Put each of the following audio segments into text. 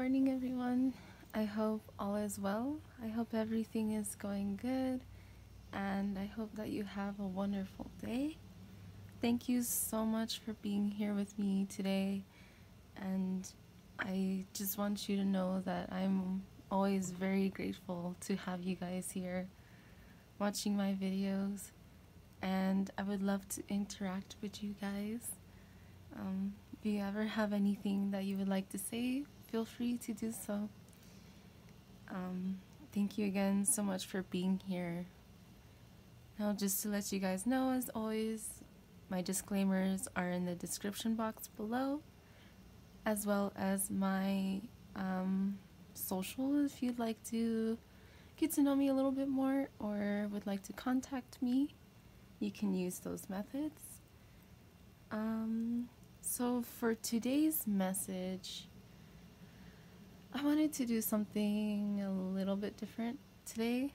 morning, everyone. I hope all is well. I hope everything is going good, and I hope that you have a wonderful day. Thank you so much for being here with me today, and I just want you to know that I'm always very grateful to have you guys here watching my videos, and I would love to interact with you guys. If you ever have anything that you would like to say, feel free to do so. Thank you again so much for being here. Now, just to let you guys know, as always, my disclaimers are in the description box below, as well as my social. If you'd like to get to know me a little bit more or would like to contact me, you can use those methods. So for today's message, I wanted to do something a little bit different today.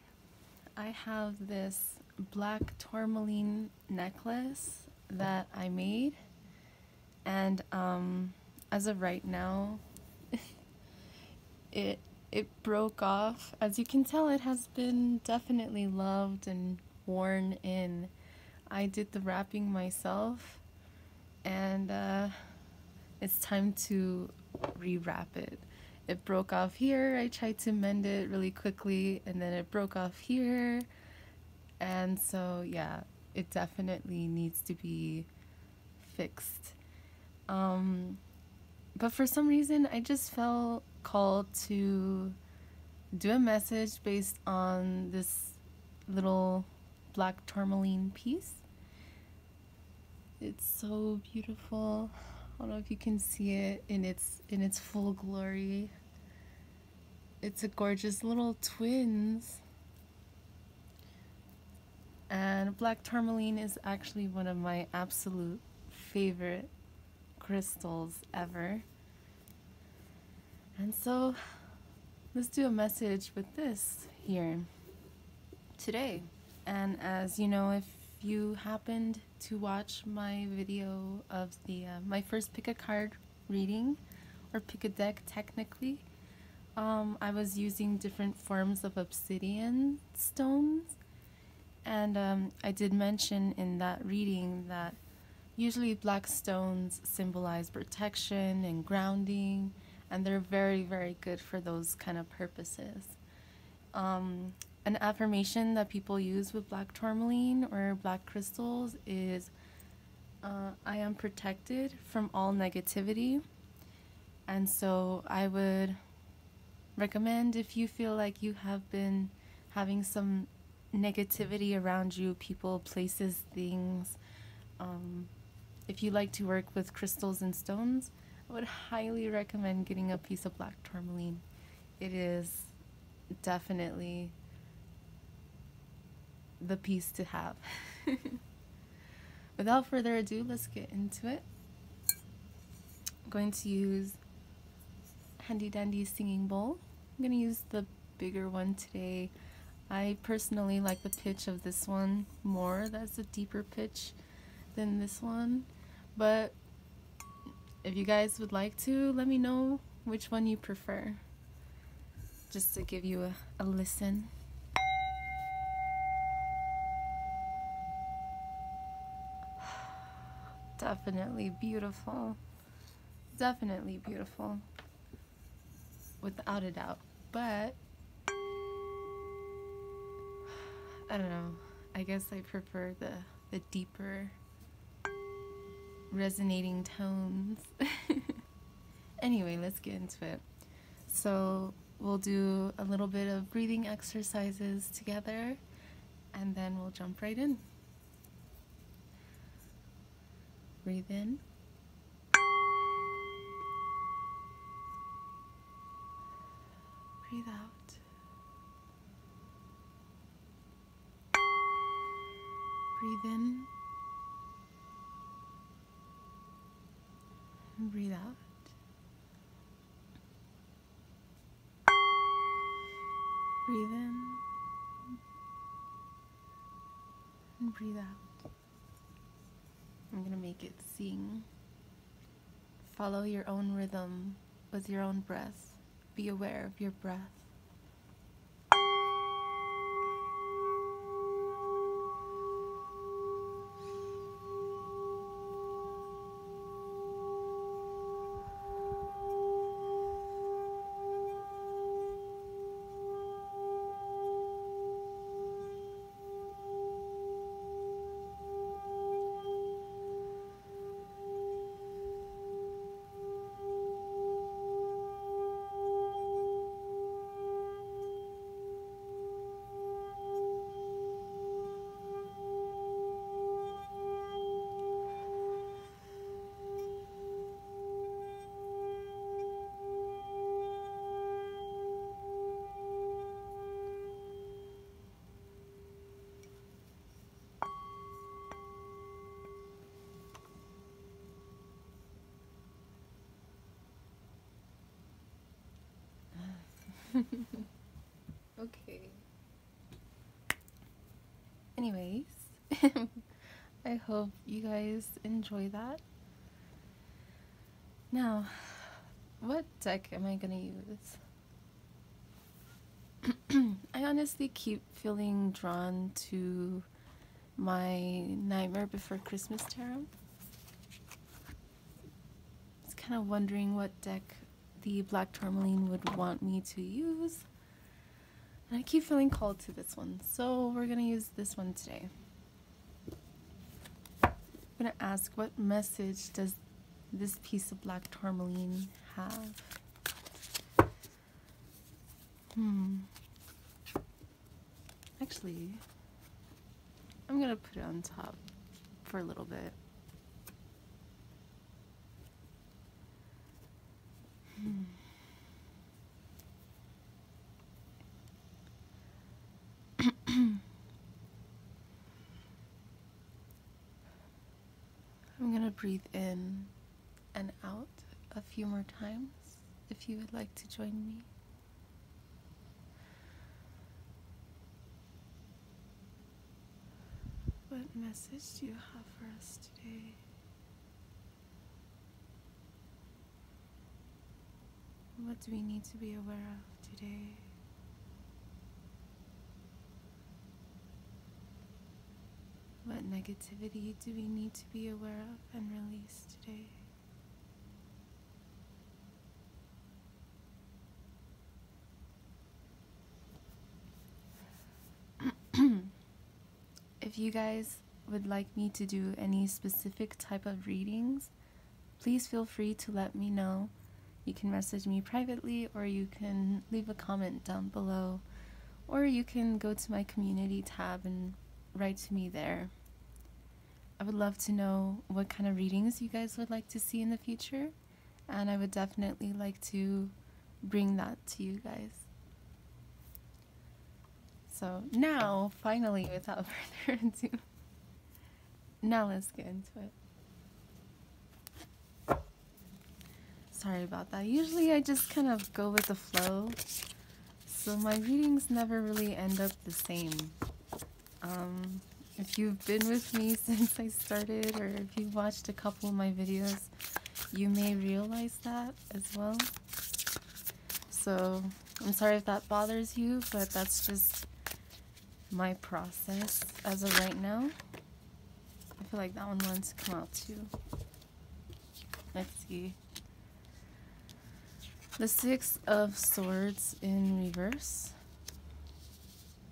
I have this black tourmaline necklace that I made, and as of right now, it broke off. As you can tell, it has been definitely loved and worn in. I did the wrapping myself, and it's time to rewrap it. It broke off here. I tried to mend it really quickly, and then it broke off here, and so yeah, it definitely needs to be fixed. But for some reason, I just felt called to do a message based on this little black tourmaline piece. It's so beautiful. I don't know if you can see it in its full glory. It's a gorgeous little twins. And black tourmaline is actually one of my absolute favorite crystals ever. And so let's do a message with this here today. And as you know, if you happened to watch my video of the my first pick a card reading, or pick a deck technically, I was using different forms of obsidian stones, and I did mention in that reading that usually black stones symbolize protection and grounding, and they're very, very good for those kind of purposes. An affirmation that people use with black tourmaline or black crystals is, I am protected from all negativity. And so I would recommend, if you feel like you have been having some negativity around you, people, places, things, if you like to work with crystals and stones, I would highly recommend getting a piece of black tourmaline. It is definitely the piece to have. Without further ado, let's get into it. I'm going to use handy dandy singing bowl. I'm going to use the bigger one today. I personally like the pitch of this one more. That's a deeper pitch than this one, but if you guys would like to, let me know which one you prefer, just to give you a listen. Definitely beautiful. Definitely beautiful. Without a doubt. But I don't know. I guess I prefer the deeper resonating tones. Anyway, let's get into it. So we'll do a little bit of breathing exercises together, and then we'll jump right in. Breathe in. Breathe out. Breathe in. And breathe out. Breathe in. And breathe out. I'm going to make it sing. Follow your own rhythm with your own breath. be aware of your breath. Okay. Anyways, I hope you guys enjoy that. Now, what deck am I gonna use? I honestly keep feeling drawn to my Nightmare Before Christmas tarot. I was kind of wondering what deck the Black Tourmaline would want me to use. And I keep feeling called to this one, so we're gonna use this one today. I'm gonna ask, what message does this piece of Black Tourmaline have? Actually, I'm gonna put it on top for a little bit. I'm gonna breathe in and out a few more times if you would like to join me. What message do you have for us today? What do we need to be aware of today? What negativity do we need to be aware of and release today? If you guys would like me to do any specific type of readings, please feel free to let me know. You can message me privately, or you can leave a comment down below, or you can go to my community tab and write to me there. I would love to know what kind of readings you guys would like to see in the future, and I would definitely like to bring that to you guys. So now, finally, without further ado, now let's get into it. Sorry about that. Usually I just kind of go with the flow, so my readings never really end up the same. If you've been with me since I started, or if you've watched a couple of my videos, you may realize that as well. So I'm sorry if that bothers you, but that's just my process as of right now. I feel like that one wants to come out too. Let's see. The Six of Swords in reverse.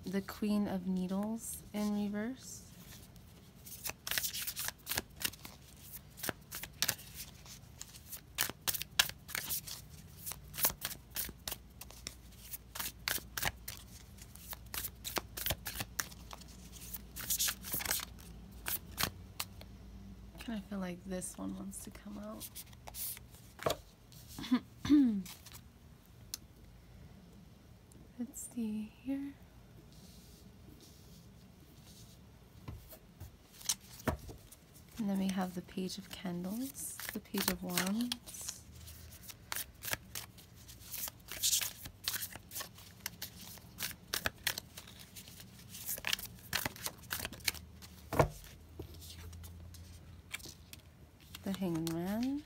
The Queen of Needles in reverse. I feel like this one wants to come out. Let's see here. And then we have the Page of Candles, the Page of Wands, the Hanged Man,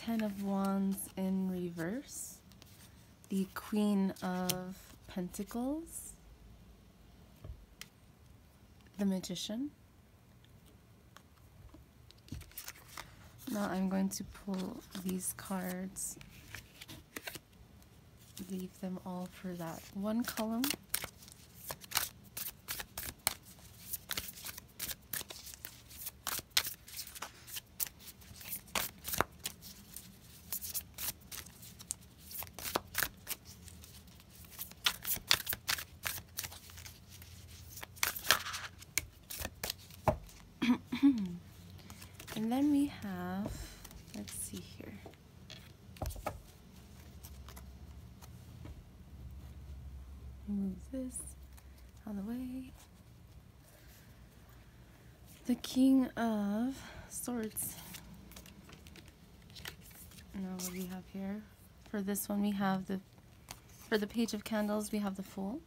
Ten of Wands in reverse, the Queen of Pentacles, the Magician. Now I'm going to pull these cards, leave them all for that one column. And then we have, let's see here. Move this out of the way. The King of Swords. Now what do we have here? For this one we have for the Page of Candles we have the Fool.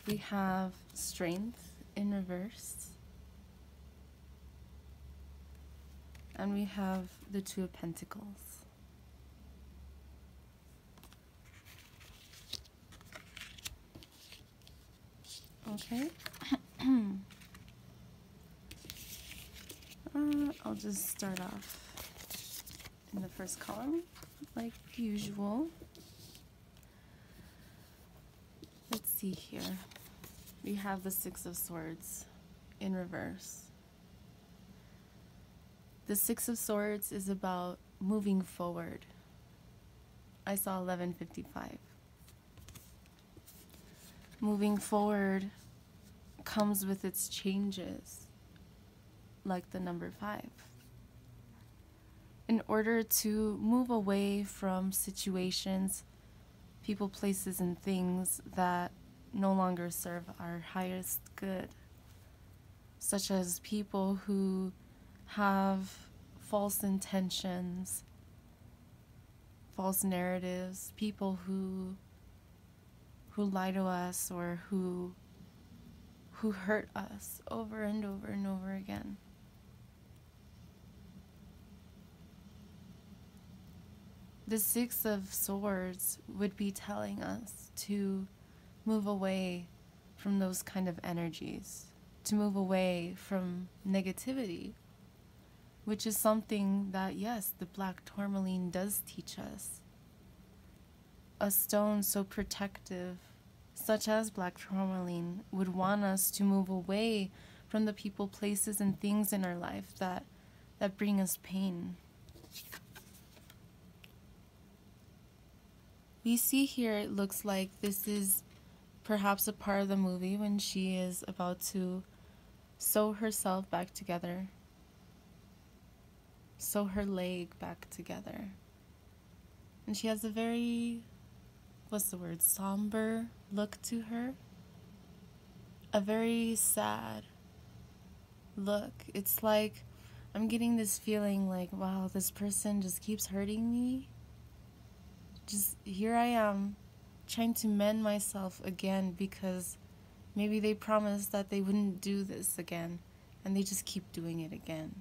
We have Strength in reverse. And we have the Two of Pentacles. Okay. I'll just start off in the first column, like usual. Let's see here. We have the Six of Swords in reverse. The Six of Swords is about moving forward. I saw 1155. Moving forward comes with its changes, like the number 5. In order to move away from situations, people, places, and things that no longer serve our highest good, such as people who have false intentions, false narratives, people who lie to us or who hurt us over and over and over again. The Six of Swords would be telling us to move away from those kind of energies, to move away from negativity, which is something that, yes, the black tourmaline does teach us. A stone so protective, such as black tourmaline, would want us to move away from the people, places, and things in our life that bring us pain. We see here, it looks like this is perhaps a part of the movie when she is about to sew herself back together, sew her leg back together. And she has a very, what's the word, somber look to her. A very sad look. It's like I'm getting this feeling like, wow, this person just keeps hurting me. Just here I am trying to mend myself again because maybe they promised that they wouldn't do this again and they just keep doing it again.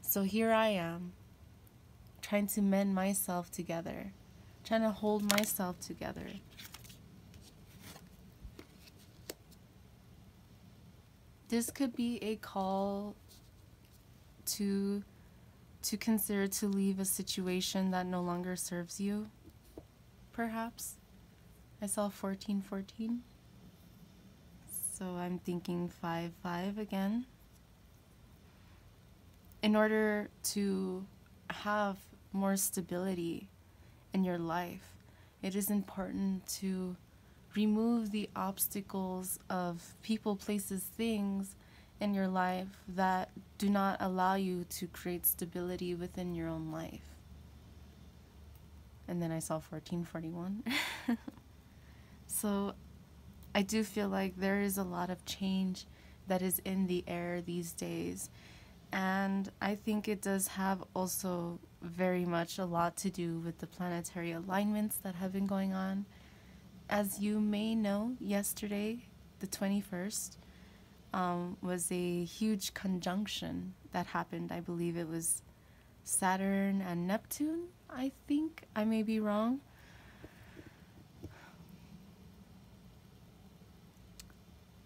So here I am trying to mend myself together, trying to hold myself together. This could be a call to consider to leave a situation that no longer serves you, perhaps. I saw 1414. So I'm thinking 5-5 again. In order to have more stability in your life, it is important to remove the obstacles of people, places, things in your life that do not allow you to create stability within your own life. And then I saw 1441. So I do feel like there is a lot of change that is in the air these days. And I think it does have also very much a lot to do with the planetary alignments that have been going on. As you may know, yesterday, the 21st, was a huge conjunction that happened. I believe it was Saturn and Neptune, I think. I may be wrong.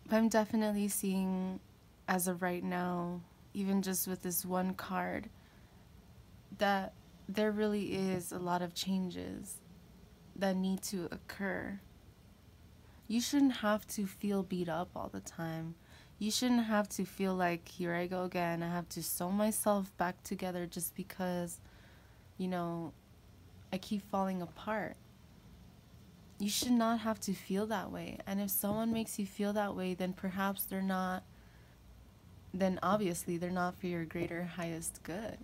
But I'm definitely seeing, as of right now, even just with this one card, that there really is a lot of changes that need to occur. You shouldn't have to feel beat up all the time. You shouldn't have to feel like, here I go again, I have to sew myself back together just because, you know, I keep falling apart. You should not have to feel that way. And if someone makes you feel that way, then perhaps then obviously they're not for your greater, highest good.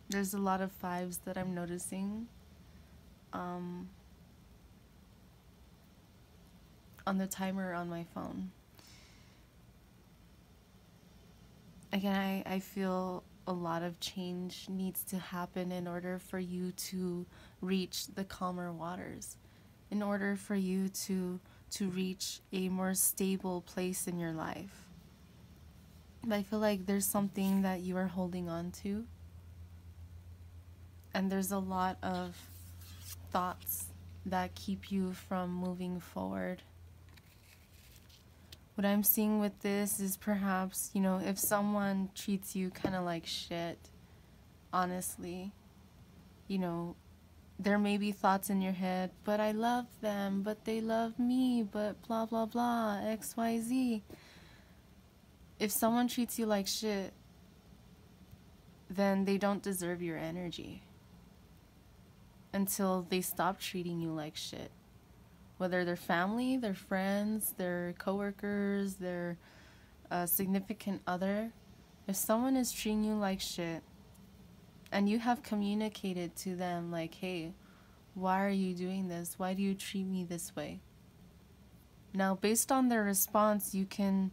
There's a lot of fives that I'm noticing on the timer on my phone. Again, I feel a lot of change needs to happen in order for you to reach the calmer waters, in order for you to reach a more stable place in your life. But I feel like there's something that you are holding on to, and there's a lot of thoughts that keep you from moving forward. What I'm seeing with this is perhaps, if someone treats you kind of like shit, honestly, there may be thoughts in your head, but I love them, but they love me, but blah, blah, blah, X, Y, Z. If someone treats you like shit, then they don't deserve your energy until they stop treating you like shit. Whether they're family, their friends, their coworkers, their significant other. If someone is treating you like shit and you have communicated to them like, hey, why are you doing this? Why do you treat me this way? Now, based on their response, you can,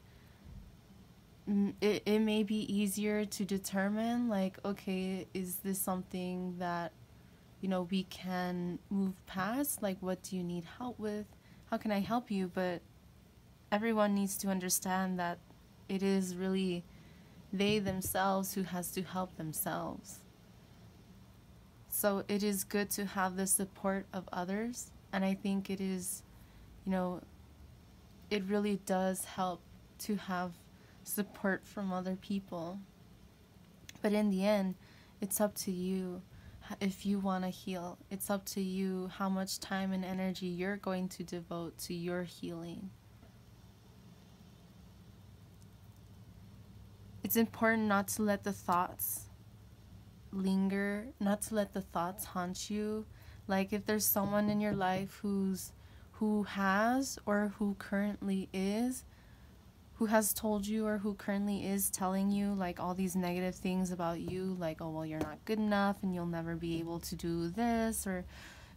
it may be easier to determine like, okay, is this something that we can move past? Like, what do you need help with? How can I help you? But everyone needs to understand that it is really they themselves who has to help themselves. So it is good to have the support of others. And I think it is, it really does help to have support from other people. But in the end, it's up to you. If you want to heal, it's up to you how much time and energy you're going to devote to your healing. It's important not to let the thoughts linger, not to let the thoughts haunt you. Like, if there's someone in your life who has or who currently is, who has told you or who currently is telling you like all these negative things about you, like, oh, well, you're not good enough and you'll never be able to do this, or,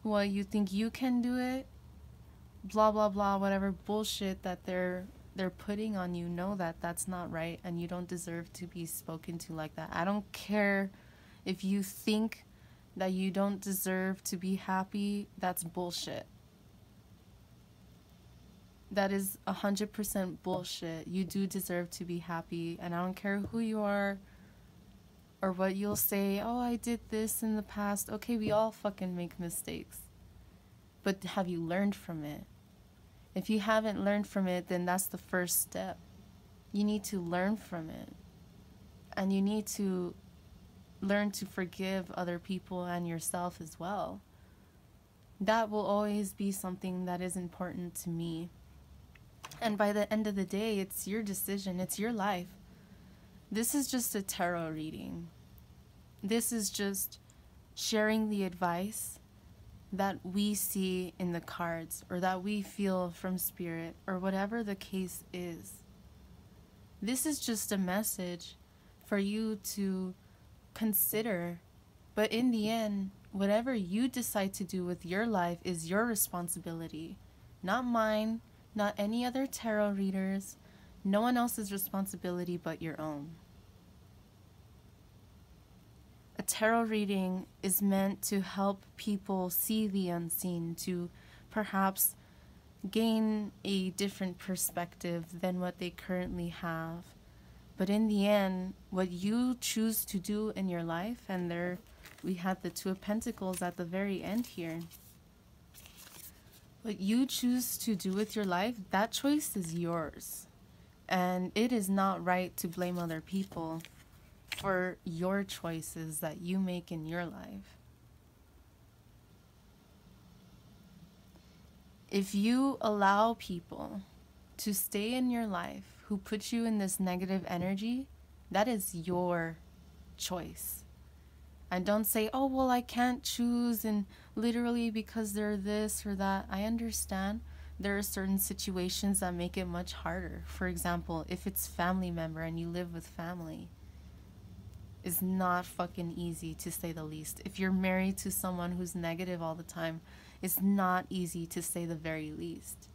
well, you think you can do it, blah, blah, blah, whatever bullshit that they're putting on you, know that that's not right and you don't deserve to be spoken to like that. I don't care if you think that you don't deserve to be happy, that's bullshit. That is 100% bullshit. You do deserve to be happy, and I don't care who you are or what you'll say. Oh, I did this in the past. Okay, we all fucking make mistakes. But have you learned from it? If you haven't learned from it, then that's the first step. You need to learn from it. And you need to learn to forgive other people and yourself as well. That will always be something that is important to me. And by the end of the day, it's your decision. It's your life. This is just a tarot reading. This is just sharing the advice that we see in the cards or that we feel from spirit or whatever the case is. This is just a message for you to consider. But in the end, whatever you decide to do with your life is your responsibility, not mine. Not any other tarot readers, no one else's responsibility but your own. A tarot reading is meant to help people see the unseen, to perhaps gain a different perspective than what they currently have. But in the end, what you choose to do in your life, and there we had the Two of Pentacles at the very end here. What you choose to do with your life, that choice is yours. And it is not right to blame other people for your choices that you make in your life. If you allow people to stay in your life who put you in this negative energy, that is your choice. And don't say, oh, well, I can't choose, and literally because they're this or that. I understand there are certain situations that make it much harder. For example, if it's family member and you live with family, it's not fucking easy, to say the least. If you're married to someone who's negative all the time, it's not easy, to say the very least.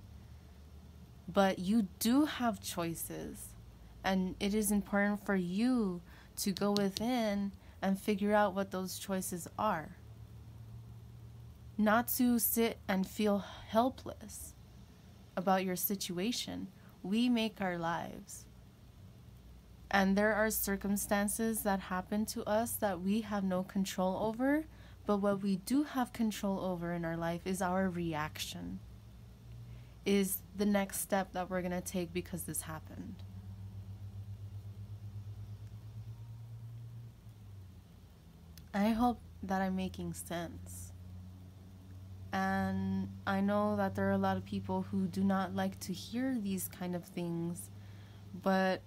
But you do have choices, and it is important for you to go within and figure out what those choices are. Not to sit and feel helpless about your situation. We make our lives. And there are circumstances that happen to us that we have no control over, but what we do have control over in our life is our reaction. Is the next step that we're going to take because this happened. I hope that I'm making sense. And I know that there are a lot of people who do not like to hear these kind of things, but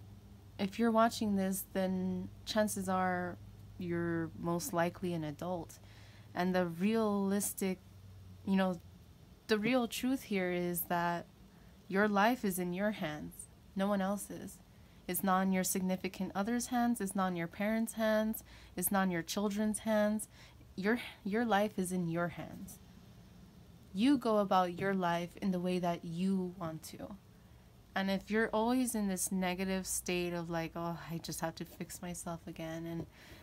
if you're watching this, then chances are you're most likely an adult. And the realistic, the real truth here is that your life is in your hands. No one else's. It's not in your significant other's hands. It's not in your parents' hands. It's not in your children's hands. Your life is in your hands. You go about your life in the way that you want to. And if you're always in this negative state of like, oh, I just have to fix myself again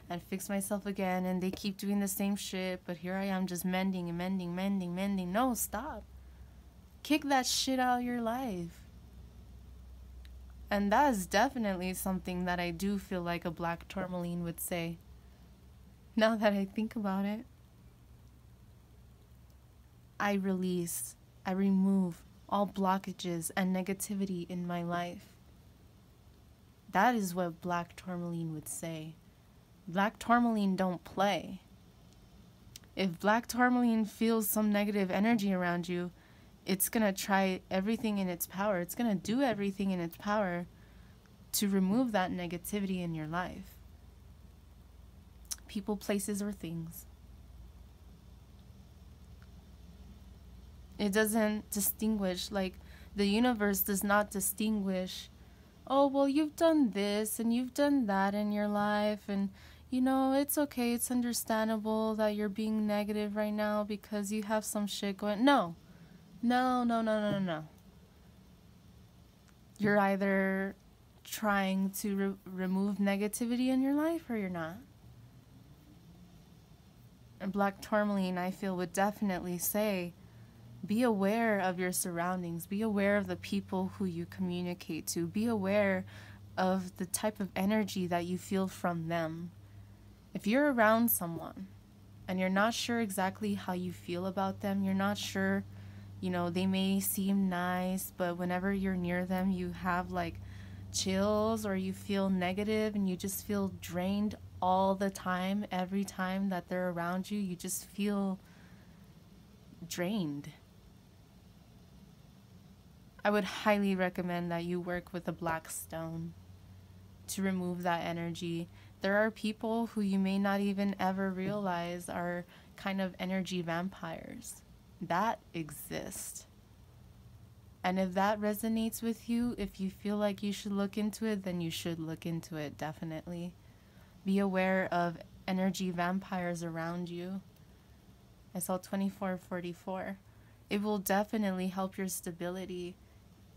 and fix myself again, and they keep doing the same shit, but here I am just mending and mending. No, stop. Kick that shit out of your life. And that is definitely something that I do feel like a black tourmaline would say. Now that I think about it. I release, I remove all blockages and negativity in my life. That is what black tourmaline would say. Black tourmaline don't play. If black tourmaline feels some negative energy around you, it's going to try everything in its power. It's going to do everything in its power to remove that negativity in your life. People, places, or things. It doesn't distinguish, like the universe does not distinguish, oh, well, you've done this and you've done that in your life, and it's okay, it's understandable that you're being negative right now because you have some shit going. No. You're either trying to remove negativity in your life or you're not. And black tourmaline, I feel, would definitely say, be aware of your surroundings. Be aware of the people who you communicate to. Be aware of the type of energy that you feel from them. If you're around someone and you're not sure exactly how you feel about them, you're not sure, they may seem nice, but whenever you're near them, you have like chills or you feel negative and you just feel drained all the time. Every time that they're around you, you just feel drained. I would highly recommend that you work with a black stone to remove that energy. There are people who you may not even ever realize are kind of energy vampires. That exist. And if that resonates with you, if you feel like you should look into it, then you should look into it, definitely. Be aware of energy vampires around you. I saw 2444. It will definitely help your stability.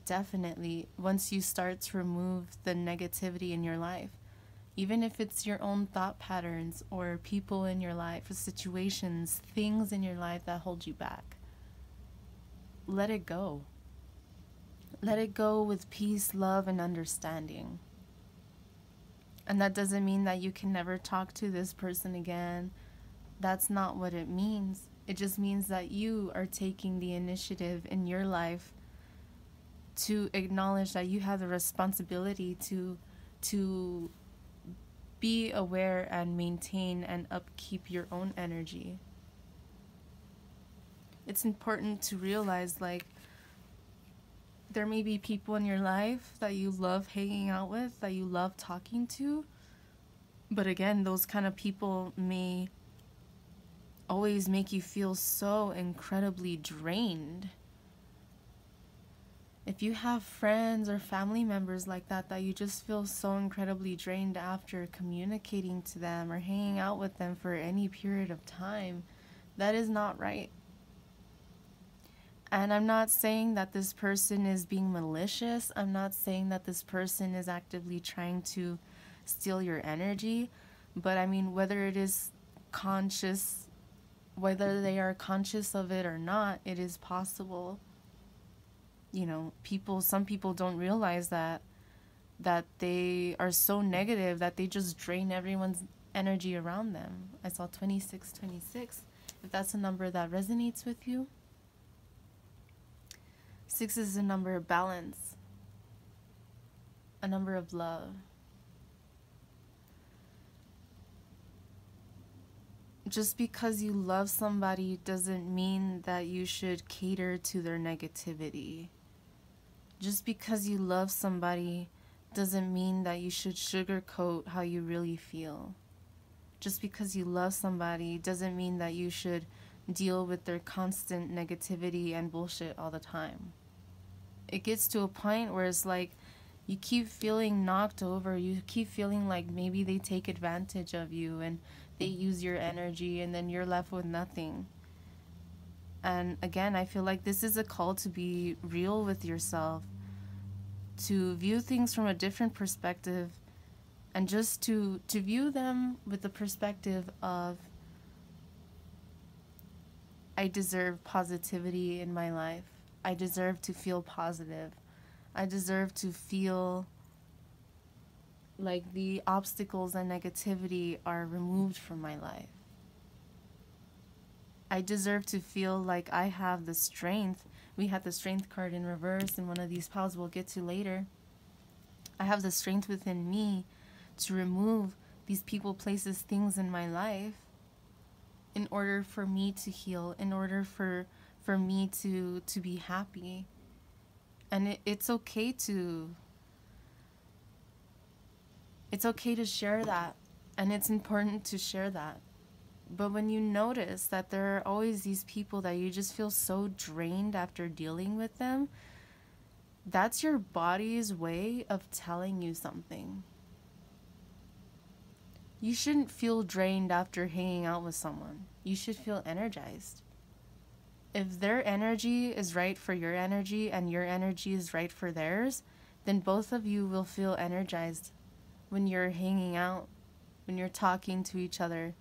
Definitely. Once you start to remove the negativity in your life. Even if it's your own thought patterns or people in your life or situations, things in your life that hold you back. Let it go. Let it go with peace, love, and understanding. And that doesn't mean that you can never talk to this person again. That's not what it means. It just means that you are taking the initiative in your life to acknowledge that you have the responsibility to be aware and maintain and upkeep your own energy. It's important to realize, like, there may be people in your life that you love hanging out with, that you love talking to, but again, those kind of people may always make you feel so incredibly drained. If you have friends or family members like that you just feel so incredibly drained after communicating to them or hanging out with them for any period of time, that is not right. And I'm not saying that this person is being malicious. I'm not saying that this person is actively trying to steal your energy. But I mean, whether it is conscious, whether they are conscious of it or not, it is possible. You know, some people don't realize that they are so negative that they just drain everyone's energy around them. I saw 2626. If that's a number that resonates with you. 6 is a number of balance, a number of love. Just because you love somebody doesn't mean that you should cater to their negativity. Just because you love somebody doesn't mean that you should sugarcoat how you really feel. Just because you love somebody doesn't mean that you should deal with their constant negativity and bullshit all the time. It gets to a point where it's like you keep feeling knocked over. You keep feeling like maybe they take advantage of you and they use your energy, and then you're left with nothing. And again, I feel like this is a call to be real with yourself, to view things from a different perspective, and just to view them with the perspective of, I deserve positivity in my life. I deserve to feel positive. I deserve to feel like the obstacles and negativity are removed from my life. I deserve to feel like I have the strength. We had the strength card in reverse in one of these piles we'll get to later. I have the strength within me to remove these people, places, things in my life in order for me to heal, in order for me to be happy. And it's okay to share that, and it's important to share that. But when you notice that there are always these people that you just feel so drained after dealing with them, that's your body's way of telling you something. You shouldn't feel drained after hanging out with someone. You should feel energized. If their energy is right for your energy and your energy is right for theirs, then both of you will feel energized when you're hanging out, when you're talking to each other.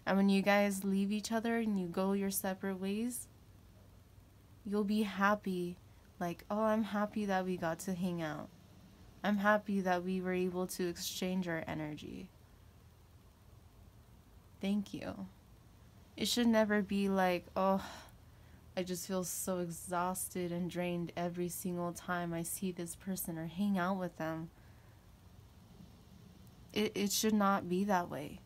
And when you guys leave each other and you go your separate ways, you'll be happy. Like, oh, I'm happy that we got to hang out. I'm happy that we were able to exchange our energy. Thank you. It should never be like, oh, I just feel so exhausted and drained every single time I see this person or hang out with them. It should not be that way.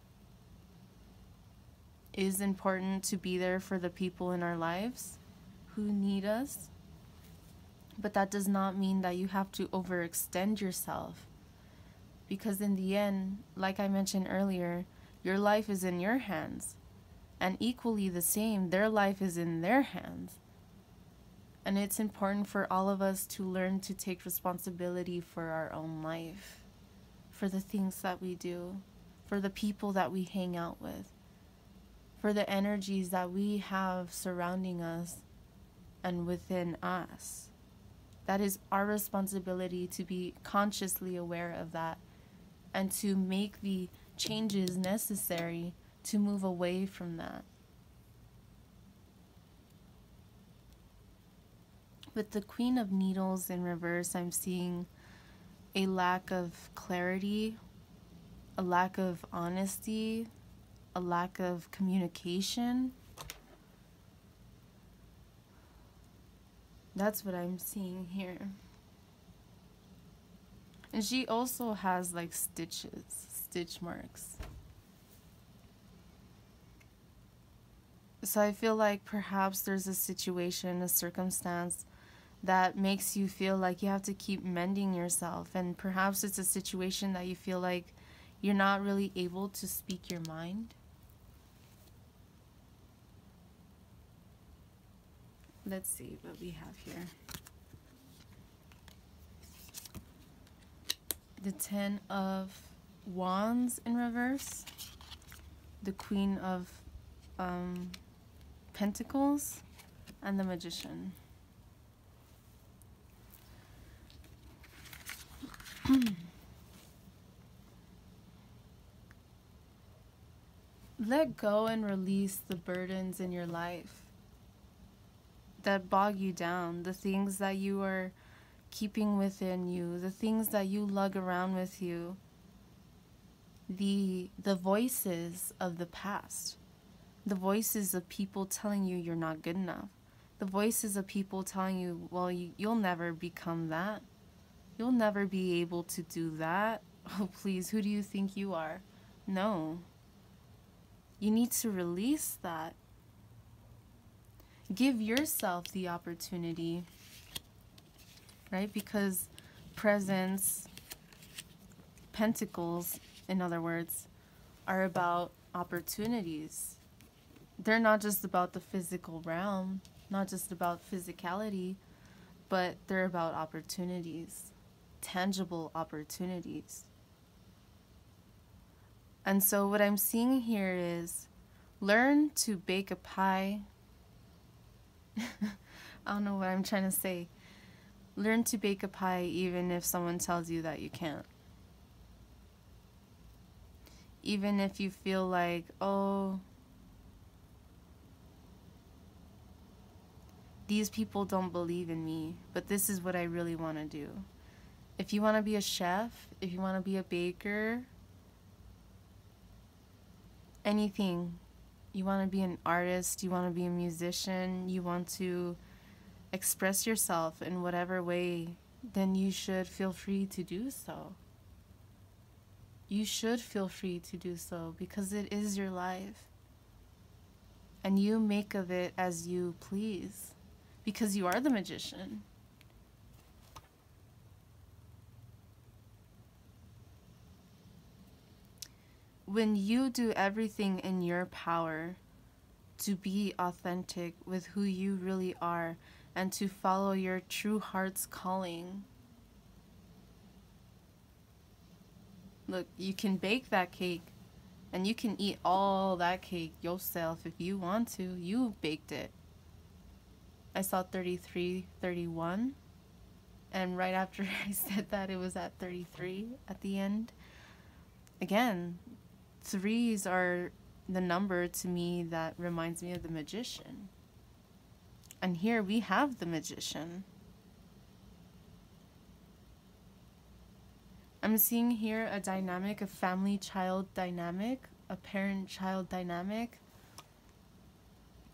It is important to be there for the people in our lives who need us, but that does not mean that you have to overextend yourself, because in the end, like I mentioned earlier, your life is in your hands, and equally the same, their life is in their hands. And it's important for all of us to learn to take responsibility for our own life, for the things that we do, for the people that we hang out with, for the energies that we have surrounding us and within us. That is our responsibility, to be consciously aware of that and to make the changes necessary to move away from that. With the Queen of Needles in reverse, I'm seeing a lack of clarity, a lack of honesty, a lack of communication. That's what I'm seeing here. And she also has like stitch marks. So I feel like perhaps there's a situation, a circumstance that makes you feel like you have to keep mending yourself. And perhaps it's a situation that you feel like you're not really able to speak your mind. Let's see what we have here. The Ten of Wands in reverse. The Queen of Pentacles. And the Magician. Let go and release the burdens in your life that bog you down, the things that you are keeping within you, the things that you lug around with you, the voices of the past, the voices of people telling you you're not good enough, the voices of people telling you, well, you'll never become that, you'll never be able to do that. Oh, please, who do you think you are? No. You need to release that. Give yourself the opportunity, right? Because presence, pentacles, in other words, are about opportunities. They're not just about the physical realm, not just about physicality, but they're about opportunities, tangible opportunities. And so what I'm seeing here is learn to bake a pie. I don't know what I'm trying to say. Learn to bake a pie even if someone tells you that you can't. Even if you feel like, oh, these people don't believe in me, but this is what I really want to do. If you want to be a chef, if you want to be a baker, anything, you want to be an artist, you want to be a musician, you want to express yourself in whatever way, then you should feel free to do so. You should feel free to do so because it is your life. And you make of it as you please because you are the magician. When you do everything in your power to be authentic with who you really are and to follow your true heart's calling, look, you can bake that cake and you can eat all that cake yourself if you want to. You baked it. I saw 33, 31, and right after I said that, it was at 33 at the end. Again, threes are the number to me that reminds me of the magician. And here we have the magician. I'm seeing here a dynamic, a family-child dynamic, a parent-child dynamic.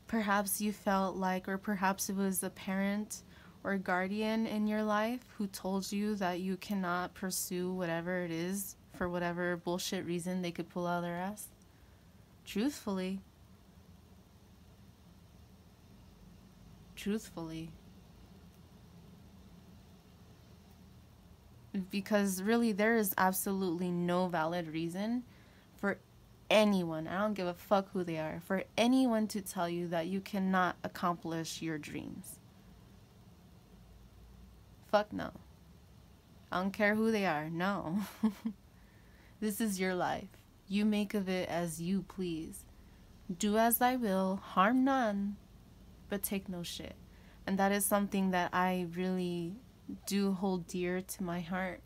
Perhaps you felt like, or perhaps it was a parent or guardian in your life who told you that you cannot pursue whatever it is for whatever bullshit reason they could pull out of their ass. Truthfully. Because really there is absolutely no valid reason for anyone, I don't give a fuck who they are, for anyone to tell you that you cannot accomplish your dreams. Fuck no. I don't care who they are, no. This is your life. You make of it as you please. Do as thy will, harm none, but take no shit. And that is something that I really do hold dear to my heart.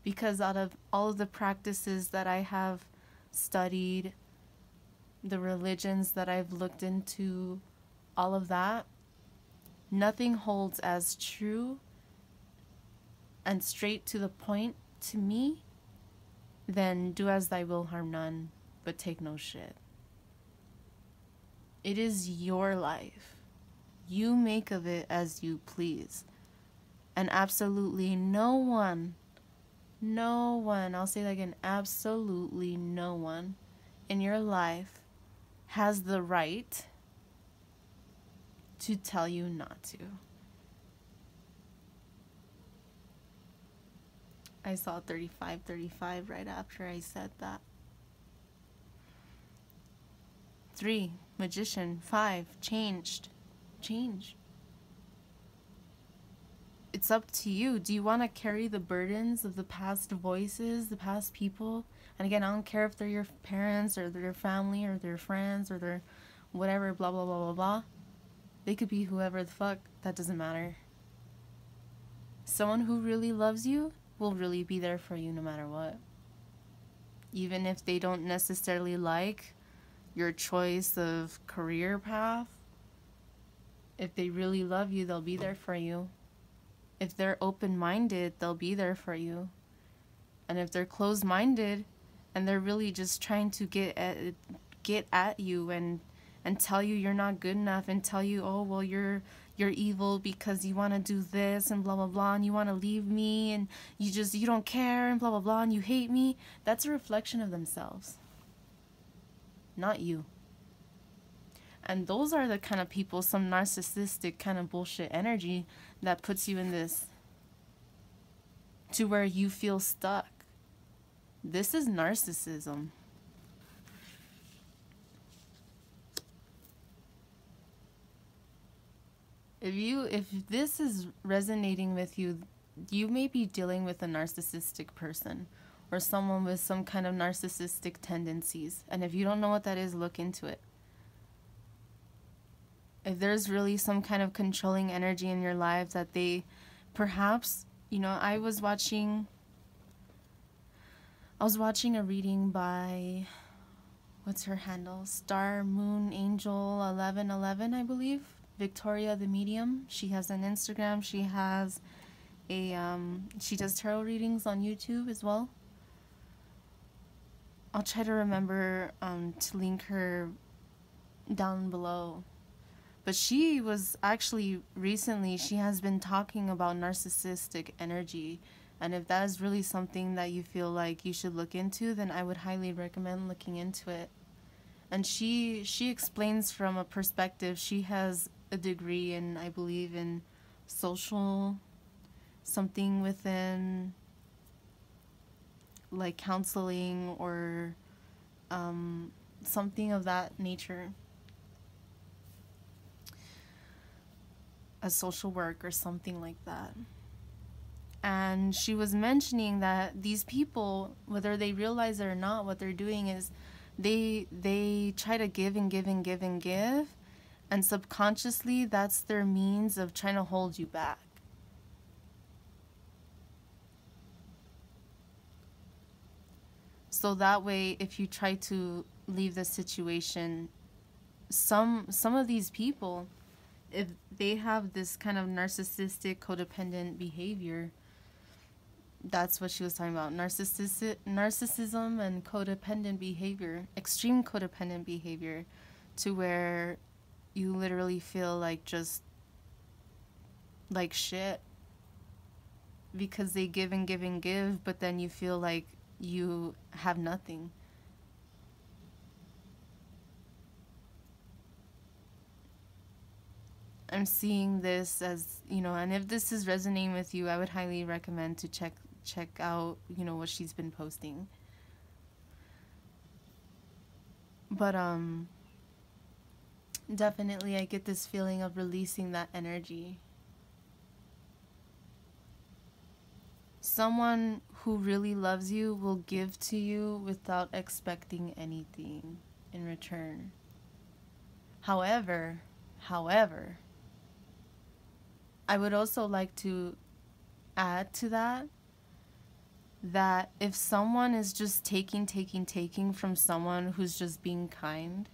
Because out of all of the practices that I have studied, the religions that I've looked into, all of that, nothing holds as true and straight to the point to me than do as thy will, harm none, but take no shit. It is your life. You make of it as you please. And absolutely no one, I'll say that again, absolutely no one in your life has the right to tell you not to. I saw 35 right after I said that. 3, magician. 5, changed. Change. It's up to you. Do you want to carry the burdens of the past voices, the past people? And again, I don't care if they're your parents or their family or their friends or their whatever, blah, blah, blah, blah, blah. They could be whoever the fuck. That doesn't matter. Someone who really loves you will really be there for you no matter what. Even if they don't necessarily like your choice of career path, if they really love you, they'll be there for you. If they're open-minded, they'll be there for you. And if they're closed-minded and they're really just trying to get at you and tell you you're not good enough and tell you, oh, well, you're evil because you want to do this and blah, blah, blah, and you want to leave me and you don't care and blah, blah, blah, and you hate me, that's a reflection of themselves, not you. And those are the kind of people, some narcissistic kind of bullshit energy that puts you in this to where you feel stuck. This is narcissism. If this is resonating with you, you may be dealing with a narcissistic person or someone with some kind of narcissistic tendencies. And if you don't know what that is, look into it. If there's really some kind of controlling energy in your life that they perhaps, I was watching a reading by, what's her handle? Star Moon Angel 1111, I believe. Victoria the Medium. She has an Instagram. She has she does tarot readings on YouTube as well. I'll try to remember to link her down below. But she was actually recently, she has been talking about narcissistic energy. And if that is really something that you feel like you should look into, then I would highly recommend looking into it. And she explains from a perspective, she has a degree in, I believe, in social, something within like counseling or something of that nature. A social work or something like that. And she was mentioning that these people, whether they realize it or not, what they're doing is they try to give and give and give and give, and subconsciously that's their means of trying to hold you back. So that way, if you try to leave the situation, some of these people, if they have this kind of narcissistic, codependent behavior, that's what she was talking about. Narcissism and codependent behavior, extreme codependent behavior, to where you literally feel like just like shit because they give and give and give, but then you feel like you have nothing. I'm seeing this as, and if this is resonating with you, I would highly recommend to check out, what she's been posting. But definitely I get this feeling of releasing that energy. Someone who really loves you will give to you without expecting anything in return. However, I would also like to add to that if someone is just taking from someone who's just being kind,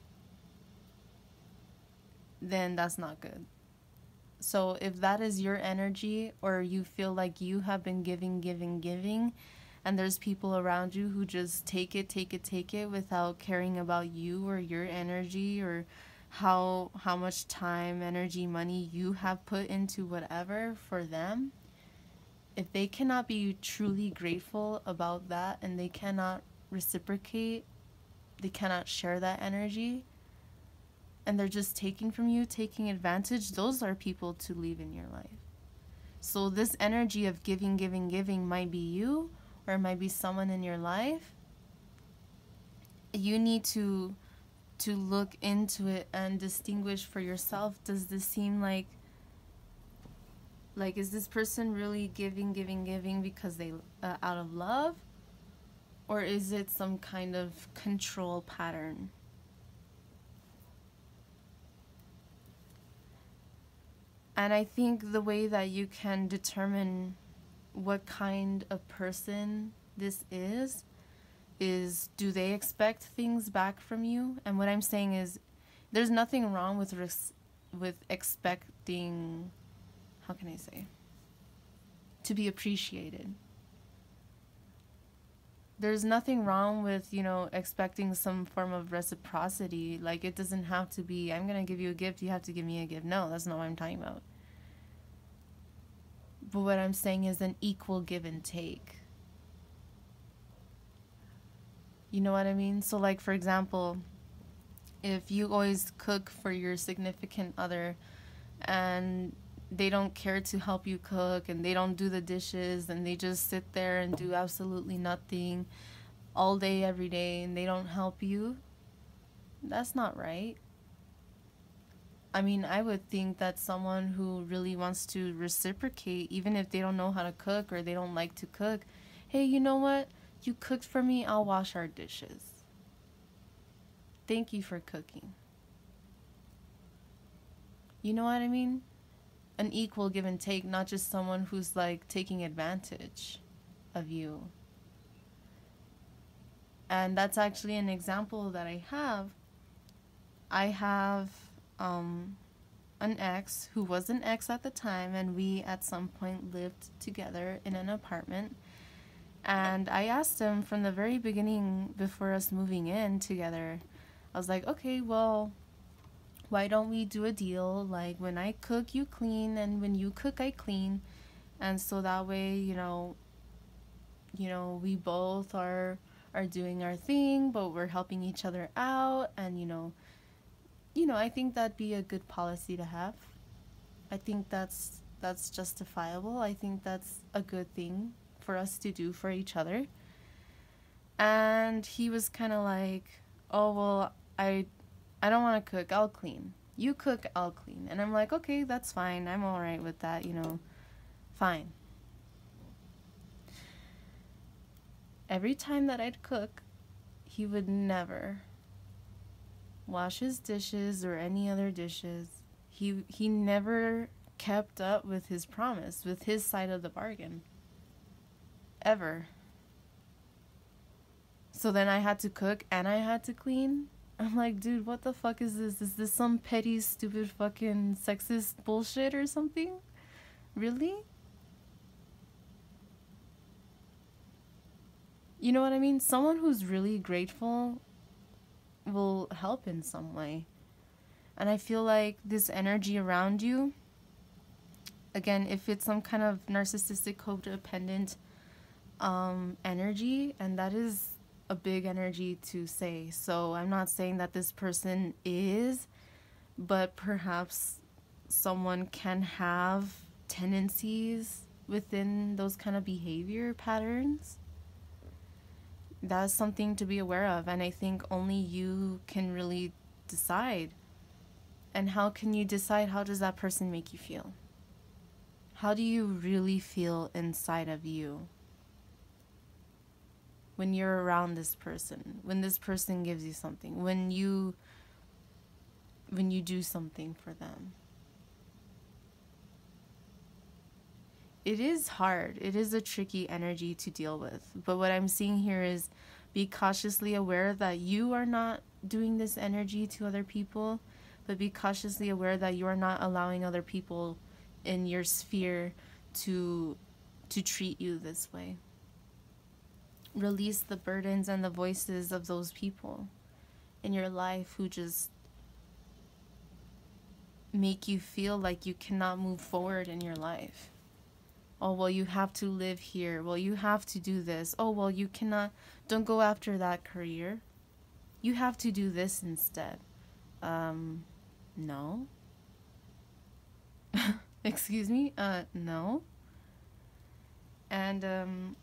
then that's not good. So if that is your energy, or you feel like you have been giving, and there's people around you who just take it without caring about you or your energy, or how much time, energy, money you have put into whatever for them, if they cannot be truly grateful about that, and they cannot reciprocate, they cannot share that energy, and they're just taking from you, taking advantage, those are people to leave in your life. So this energy of giving might be you, or it might be someone in your life. You need to look into it and distinguish for yourself. Does this seem like is this person really giving because they out of love, or is it some kind of control pattern? And I think the way that you can determine what kind of person this is do they expect things back from you? And what I'm saying is, there's nothing wrong with expecting, how can I say, to be appreciated. There's nothing wrong with, expecting some form of reciprocity. Like, it doesn't have to be, I'm going to give you a gift, you have to give me a gift. No, that's not what I'm talking about. But what I'm saying is an equal give and take. You know what I mean? So, like, for example, if you always cook for your significant other and they don't care to help you cook, and they don't do the dishes, and they just sit there and do absolutely nothing all day, every day, and they don't help you, that's not right. I mean, I would think that someone who really wants to reciprocate, even if they don't know how to cook or they don't like to cook, hey, you know what? You cooked for me, I'll wash our dishes. Thank you for cooking. You know what I mean? An equal give and take, not just someone who's like taking advantage of you. And that's actually an example that I have. I have an ex who was an ex at the time, and we at some point lived together in an apartment. And I asked him from the very beginning, before us moving in together, I was like, okay, well, why don't we do a deal? Like, when I cook, you clean, and when you cook, I clean. And so that way, we both are doing our thing, but we're helping each other out. And, I think that'd be a good policy to have. I think that's justifiable. I think that's a good thing for us to do for each other. And he was kind of like, oh, well, I don't want to cook, I'll clean. You cook, I'll clean. And I'm like, okay, that's fine. I'm all right with that, fine. Every time that I'd cook, he would never wash his dishes or any other dishes. He never kept up with his promise, with his side of the bargain. Ever. So then I had to cook and I had to clean. I'm like, dude, what the fuck is this? Is this some petty, stupid, fucking sexist bullshit or something? Really? You know what I mean? Someone who's really grateful will help in some way. And I feel like this energy around you, again, if it's some kind of narcissistic, codependent energy, and that is a big energy to say. So I'm not saying that this person is, but perhaps someone can have tendencies within those kind of behavior patterns. That's something to be aware of, and I think only you can really decide. And how can you decide? How does that person make you feel? How do you really feel inside of you when you're around this person, when this person gives you something, when you do something for them? It is hard. It is a tricky energy to deal with. But what I'm seeing here is be cautiously aware that you are not doing this energy to other people, but be cautiously aware that you are not allowing other people in your sphere to treat you this way. Release the burdens and the voices of those people in your life who just make you feel like you cannot move forward in your life. Oh, well, you have to live here. Well, you have to do this. Oh, well, you cannot, don't go after that career. You have to do this instead. No. Excuse me? No. And,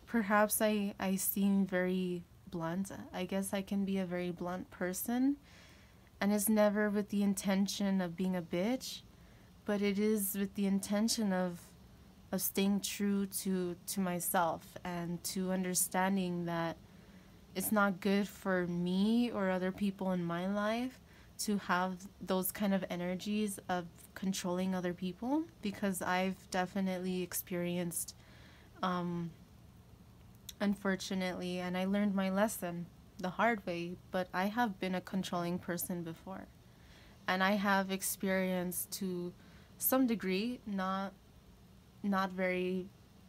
perhaps I seem very blunt. I guess I can be a very blunt person. And it's never with the intention of being a bitch, but it is with the intention of staying true to myself and to understanding that it's not good for me or other people in my life to have those kind of energies of controlling other people, because I've definitely experienced, unfortunately, and I learned my lesson the hard way, but I have been a controlling person before. And I have experienced to some degree, not very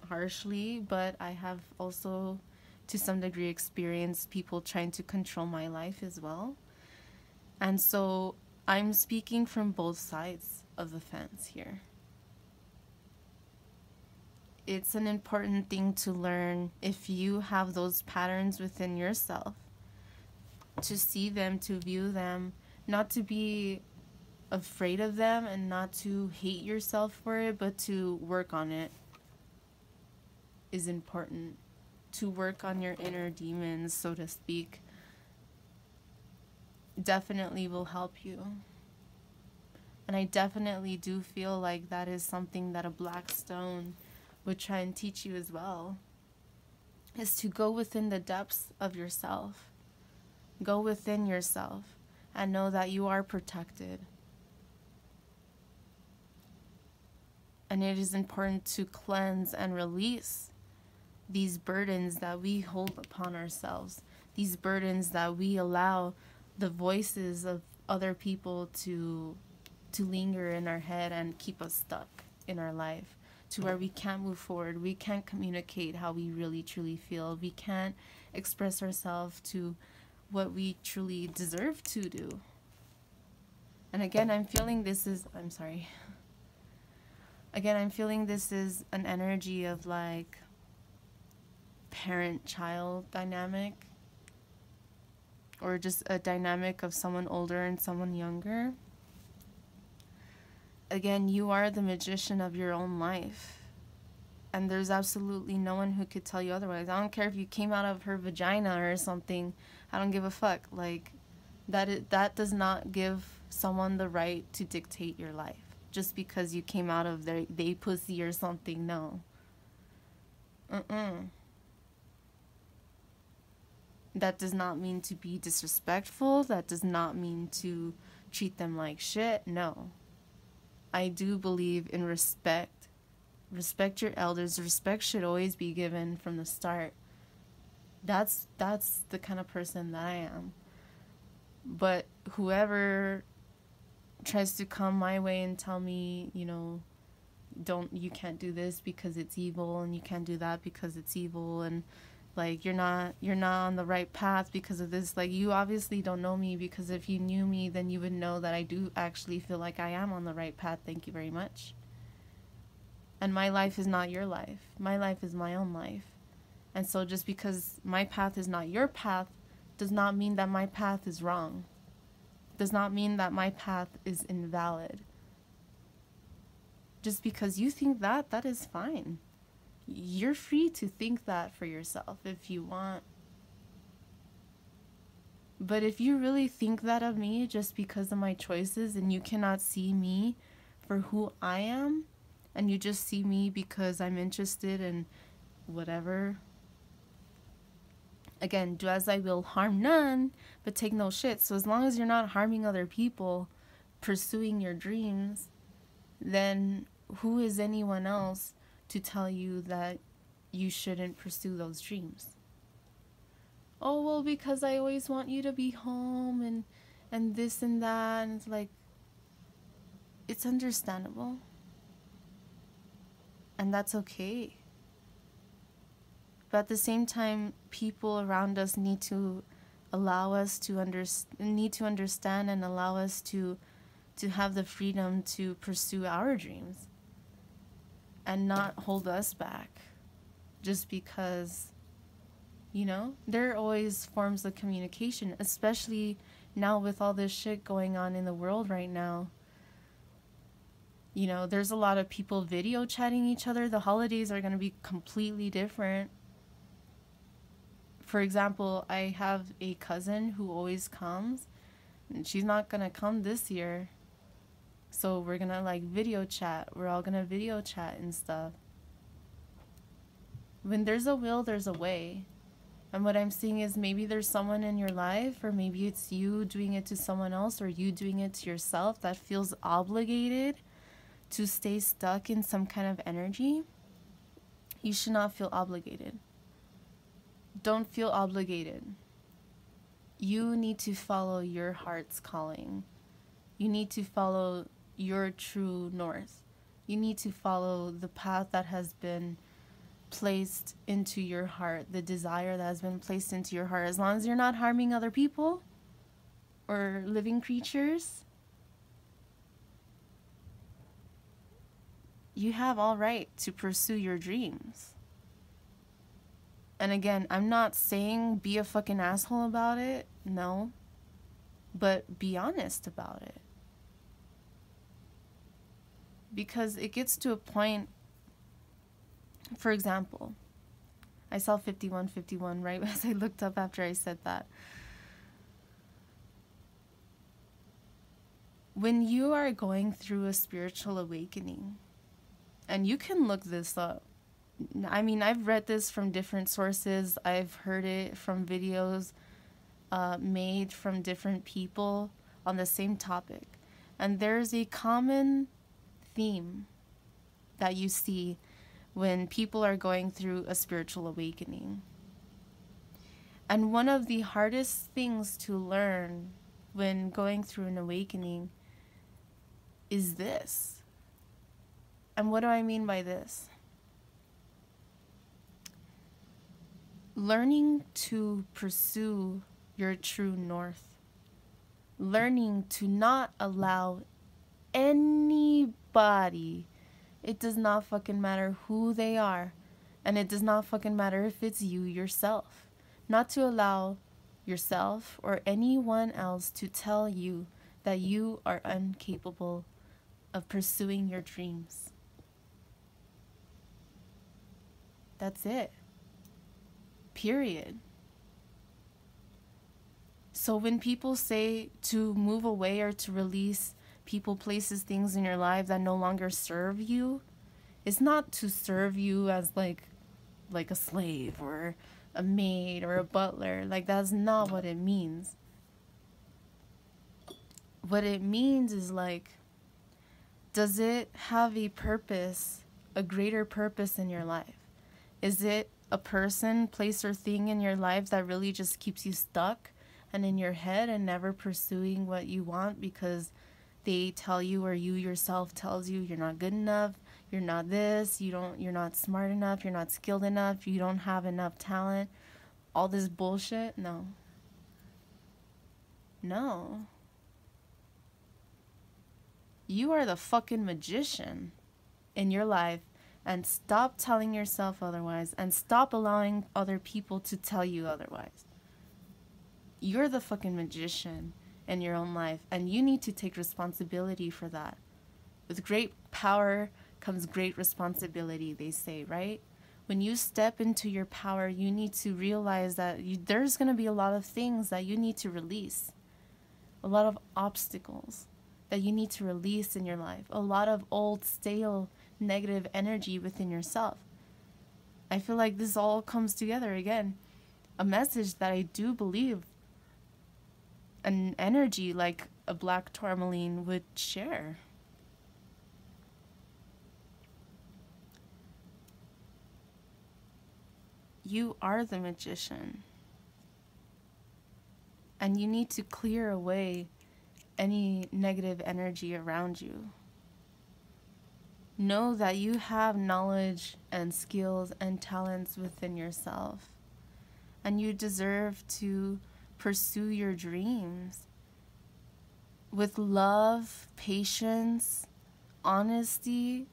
harshly, but I have also to some degree experienced people trying to control my life as well. And so I'm speaking from both sides of the fence here. It's an important thing to learn if you have those patterns within yourself, to see them, to view them, not to be afraid of them and not to hate yourself for it, but to work on it is important. To work on your inner demons, so to speak, definitely will help you. And I definitely do feel like that is something that a black stone would try and teach you as well, is to go within the depths of yourself. Go within yourself and know that you are protected. And it is important to cleanse and release these burdens that we hold upon ourselves, these burdens that we allow the voices of other people to linger in our head and keep us stuck in our life, to where we can't move forward, we can't communicate how we really truly feel, we can't express ourselves to what we truly deserve to do. And again, I'm feeling this is an energy of like parent-child dynamic, or just a dynamic of someone older and someone younger. Again, you are the magician of your own life. And there's absolutely no one who could tell you otherwise. I don't care if you came out of her vagina or something. I don't give a fuck. Like, that does not give someone the right to dictate your life. Just because you came out of they pussy or something. No. That does not mean to be disrespectful. That does not mean to treat them like shit. No. I do believe in respect. Respect your elders. Respect should always be given from the start. That's the kind of person that I am. But whoever tries to come my way and tell me, you know, you can't do this because it's evil, and you can't do that because it's evil, and like you're not on the right path because of this. Like, you obviously don't know me, because if you knew me, then you would know that I do actually feel like I am on the right path. Thank you very much. And my life is not your life. My life is my own life. And so just because my path is not your path does not mean that my path is wrong. Does not mean that my path is invalid. Just because you think that is fine. You're free to think that for yourself if you want. But if you really think that of me just because of my choices, and you cannot see me for who I am, and you just see me because I'm interested in whatever, again, do as I will, harm none, but take no shit. So as long as you're not harming other people, pursuing your dreams, then who is anyone else to tell you that you shouldn't pursue those dreams? Oh, well, because I always want you to be home and this and that. And it's like, it's understandable. And that's okay. But at the same time, people around us need to allow us to understand and allow us to have the freedom to pursue our dreams and not hold us back just because, you know, there are always forms of communication, especially now with all this shit going on in the world right now. You know, there's a lot of people video chatting each other. The holidays are going to be completely different. For example, I have a cousin who always comes, and she's not going to come this year. So we're going to like video chat. We're all going to video chat and stuff. When there's a will, there's a way. And what I'm seeing is maybe there's someone in your life, or maybe it's you doing it to someone else, or you doing it to yourself that feels obligated to stay stuck in some kind of energy. You should not feel obligated. Don't feel obligated. You need to follow your heart's calling. You need to follow your true north. You need to follow the path that has been placed into your heart, the desire that has been placed into your heart. As long as you're not harming other people or living creatures, you have all right to pursue your dreams. And again, I'm not saying be a fucking asshole about it, no, but be honest about it. Because it gets to a point, for example, I saw 5151 right as I looked up after I said that. When you are going through a spiritual awakening, and you can look this up. I mean, I've read this from different sources. I've heard it from videos made from different people on the same topic. And there's a common theme that you see when people are going through a spiritual awakening. And one of the hardest things to learn when going through an awakening is this. And what do I mean by this? Learning to pursue your true north. Learning to not allow anybody, it does not fucking matter who they are, and it does not fucking matter if it's you yourself, not to allow yourself or anyone else to tell you that you are incapable of pursuing your dreams. That's it. Period. So when people say to move away or to release people, places, things in your life that no longer serve you, it's not to serve you as like a slave or a maid or a butler. Like, that's not what it means. What it means is like, does it have a purpose, a greater purpose in your life? Is it a person, place, or thing in your life that really just keeps you stuck and in your head and never pursuing what you want because they tell you, or you yourself tells you, you're not good enough, you're not this, you're not smart enough, you're not skilled enough, you don't have enough talent, all this bullshit? No. No. You are the fucking magician in your life. And stop telling yourself otherwise, and stop allowing other people to tell you otherwise. You're the fucking magician in your own life, and you need to take responsibility for that. With great power comes great responsibility, they say, right? When you step into your power, you need to realize that there's going to be a lot of things that you need to release. A lot of obstacles that you need to release in your life. A lot of old, stale, negative energy within yourself. I feel like this all comes together again. A message that I do believe an energy like a black tourmaline would share. You are the magician. And you need to clear away any negative energy around you. Know that you have knowledge and skills and talents within yourself. And you deserve to pursue your dreams with love, patience, honesty,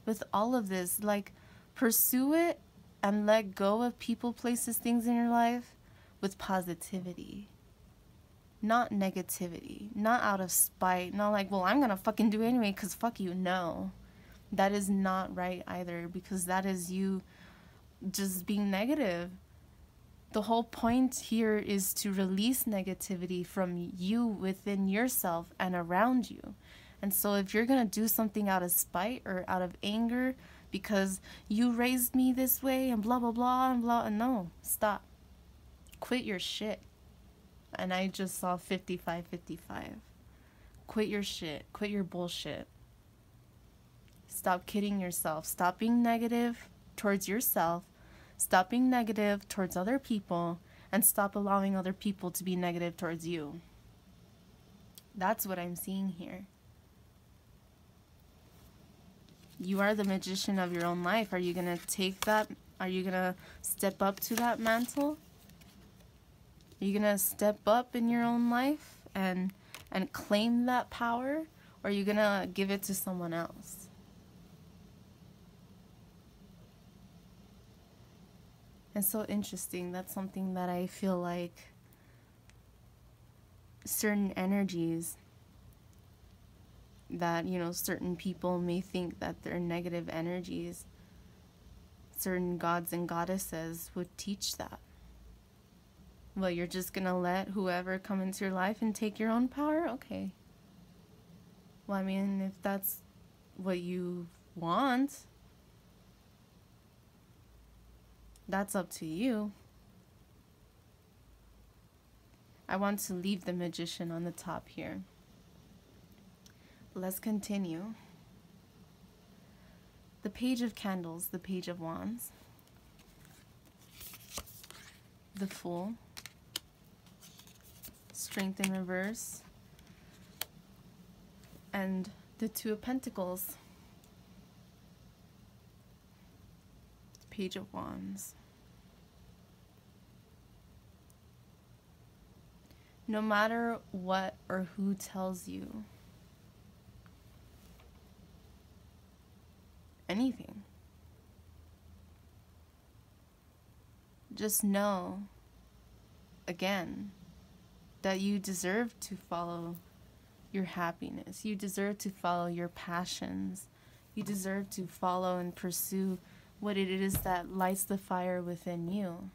with all of this. Like, pursue it and let go of people, places, things in your life with positivity. Not negativity. Not out of spite. Not like, well, I'm going to fucking do it anyway because fuck you. No. That is not right either, because that is you just being negative. The whole point here is to release negativity from you within yourself and around you. And so if you're going to do something out of spite or out of anger because you raised me this way and blah, blah, blah, and blah, no, stop. Quit your shit. And I just saw 55-55. Quit your shit. Quit your bullshit. Stop kidding yourself. Stop being negative towards yourself. Stop being negative towards other people, and stop allowing other people to be negative towards you. That's what I'm seeing here. You are the magician of your own life. Are you going to take that? Are you going to step up to that mantle? Are you going to step up in your own life and claim that power? Or are you going to give it to someone else? It's so interesting. That's something that I feel like certain energies that, you know, certain people may think that they're negative energies, certain gods and goddesses would teach that. Well, you're just going to let whoever come into your life and take your own power? Okay. Well, I mean, if that's what you want, that's up to you. I want to leave the magician on the top here. Let's continue. The Page of Candles, the Page of Wands, the Fool, Strength in reverse, and the Two of Pentacles, Page of Wands. No matter what or who tells you anything, just know, again, that you deserve to follow your happiness. You deserve to follow your passions. You deserve to follow and pursue what it is that lights the fire within you.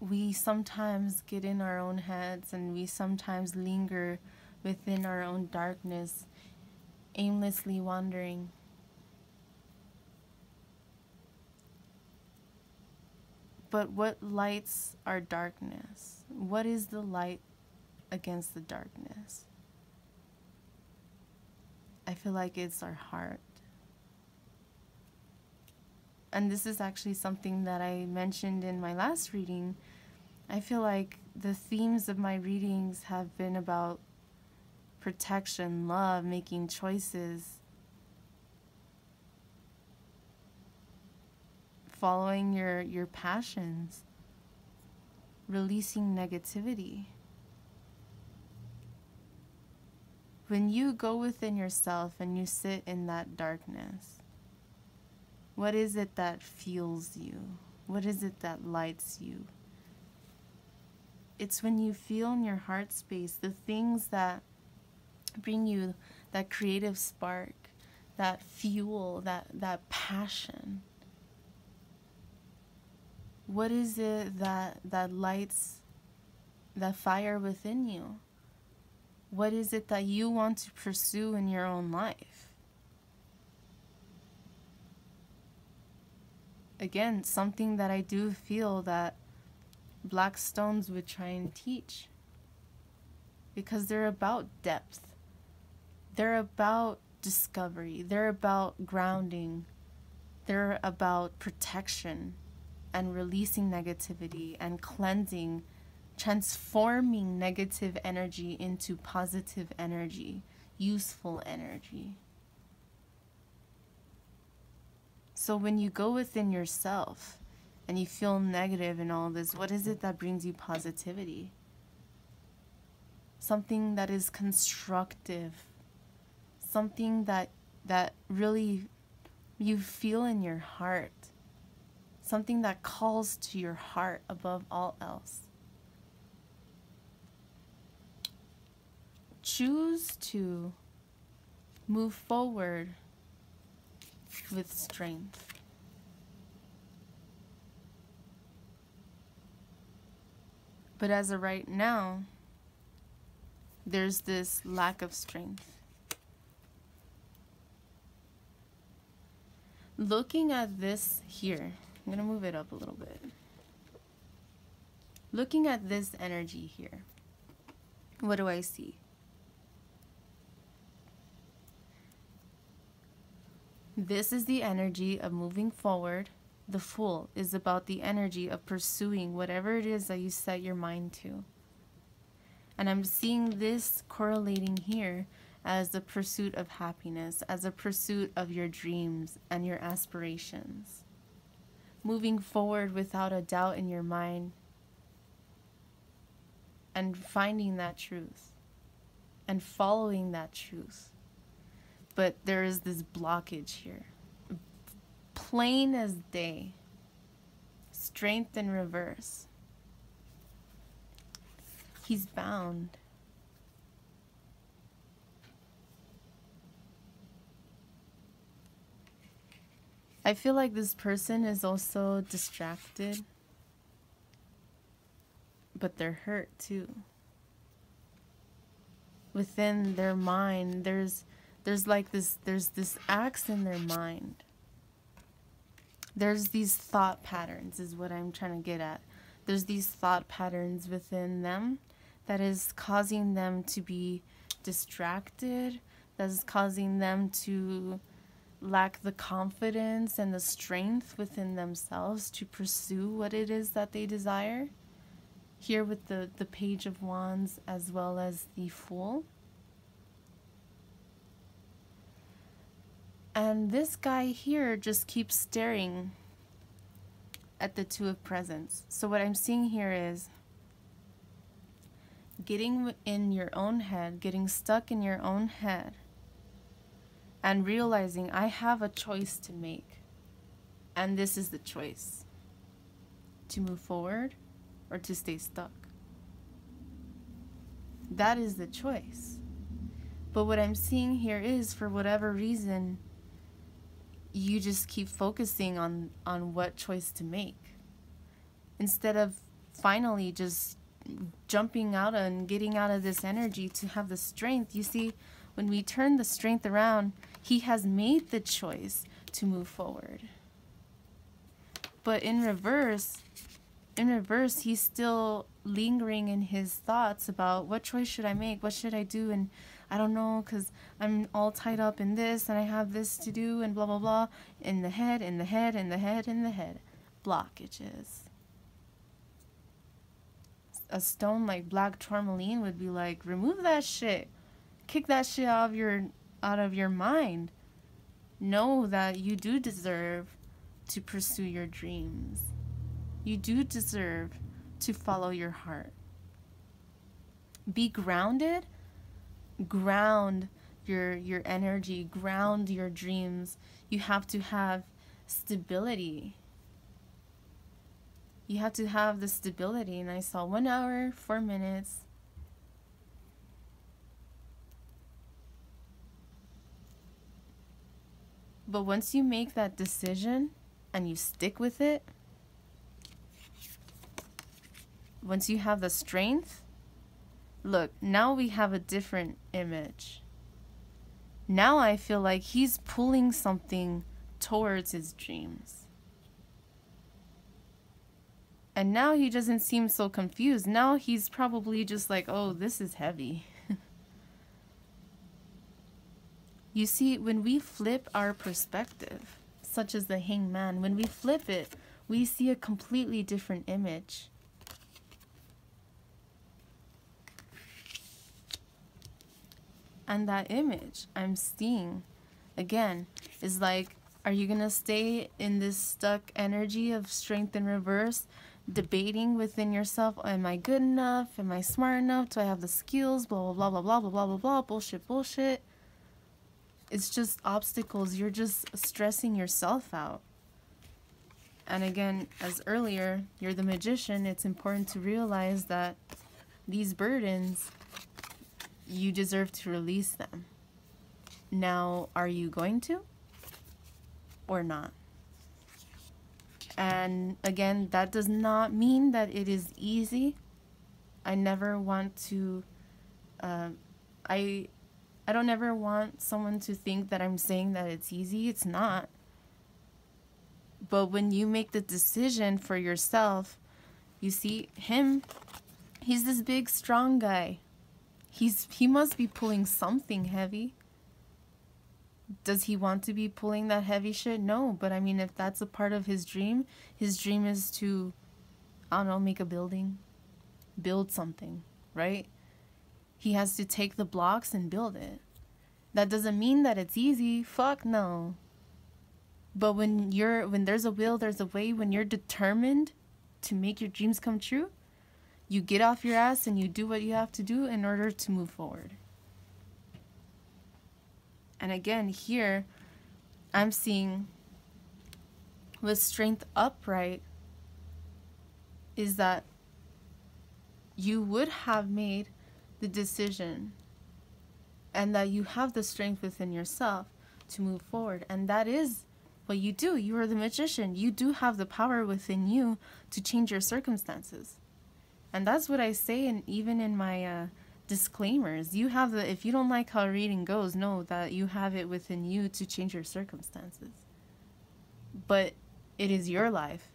We sometimes get in our own heads, and we sometimes linger within our own darkness, aimlessly wandering. But what lights our darkness? What is the light against the darkness? I feel like it's our heart. And this is actually something that I mentioned in my last reading. I feel like the themes of my readings have been about protection, love, making choices, following your passions, releasing negativity. When you go within yourself and you sit in that darkness, what is it that fuels you? What is it that lights you? It's when you feel in your heart space the things that bring you that creative spark, that fuel, that passion. What is it that lights that fire within you? What is it that you want to pursue in your own life? Again, something that I do feel that black stones would try and teach, because they're about depth. They're about discovery. They're about grounding. They're about protection and releasing negativity and cleansing transforming negative energy into positive energy, useful energy. So when you go within yourself and you feel negative and all this, what is it that brings you positivity? Something that is constructive, something that really you feel in your heart, something that calls to your heart above all else. Choose to move forward with strength. But as of right now, there's this lack of strength. Looking at this here, I'm going to move it up a little bit. Looking at this energy here, what do I see? This is the energy of moving forward. The Fool is about the energy of pursuing whatever it is that you set your mind to. And I'm seeing this correlating here as the pursuit of happiness, as a pursuit of your dreams and your aspirations. Moving forward without a doubt in your mind and finding that truth and following that truth. But there is this blockage here. Plain as day. Strength in reverse. He's bound. I feel like this person is also distracted, but they're hurt too. Within their mind, there's this axe in their mind. There's these thought patterns is what I'm trying to get at. There's these thought patterns within them that is causing them to be distracted, that is causing them to lack the confidence and the strength within themselves to pursue what it is that they desire. Here with the Page of Wands as well as the Fool. And this guy here just keeps staring at the Two of Presents. So what I'm seeing here is getting in your own head, getting stuck in your own head, and realizing I have a choice to make. And this is the choice. To move forward or to stay stuck. That is the choice. But what I'm seeing here is, for whatever reason, you just keep focusing on what choice to make. Instead of finally just jumping out and getting out of this energy to have the strength. You see, when we turn the strength around, he has made the choice to move forward. But in reverse, he's still lingering in his thoughts about what choice should I make? What should I do? And I don't know, because I'm all tied up in this and I have this to do and blah, blah, blah. In the head, in the head, in the head, in the head. Blockages. A stone like black tourmaline would be like, remove that shit. Kick that shit out of your mind. Know that you do deserve to pursue your dreams. You do deserve to follow your heart. Be grounded. Ground your energy. Ground your dreams. You have to have stability. You have to have the stability. And I saw 1 hour, 4 minutes. But once you make that decision and you stick with it, once you have the strength, look, now we have a different image. Now I feel like he's pulling something towards his dreams. And now he doesn't seem so confused. Now he's probably just like, oh, this is heavy. You see, when we flip our perspective, such as the Hangman, when we flip it, we see a completely different image. And that image I'm seeing, again, is like, are you going to stay in this stuck energy of strength in reverse, debating within yourself, am I good enough? Am I smart enough? Do I have the skills? Blah, blah, blah, blah, blah, blah, blah, blah, bullshit, bullshit. It's just obstacles. You're just stressing yourself out. And again, as earlier, you're the magician. It's important to realize that these burdens, you deserve to release them. Now, are you going to or not? And again, that does not mean that it is easy. I never want to, I don't ever want someone to think that I'm saying that it's easy. It's not. But when you make the decision for yourself, you see him, he's this big, strong guy. He must be pulling something heavy. Does he want to be pulling that heavy shit? No, but I mean, if that's a part of his dream is to, I don't know, make a building, build something, right? He has to take the blocks and build it. That doesn't mean that it's easy. Fuck no. But when there's a will, there's a way. When you're determined to make your dreams come true, you get off your ass and you do what you have to do in order to move forward. And again, here, I'm seeing with strength upright is that you would have made the decision and that you have the strength within yourself to move forward. And that is what you do. You are the magician. You do have the power within you to change your circumstances. And that's what I say, and even in my disclaimers, you have the, if you don't like how reading goes, know that you have it within you to change your circumstances. But it is your life,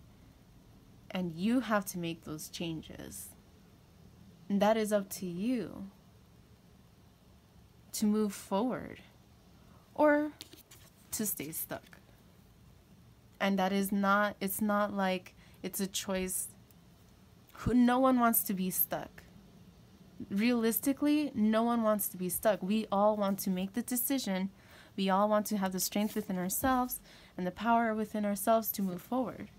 and you have to make those changes. And that is up to you to move forward or to stay stuck. And that is not, it's not like it's a choice. No one wants to be stuck. Realistically, no one wants to be stuck. We all want to make the decision. We all want to have the strength within ourselves and the power within ourselves to move forward.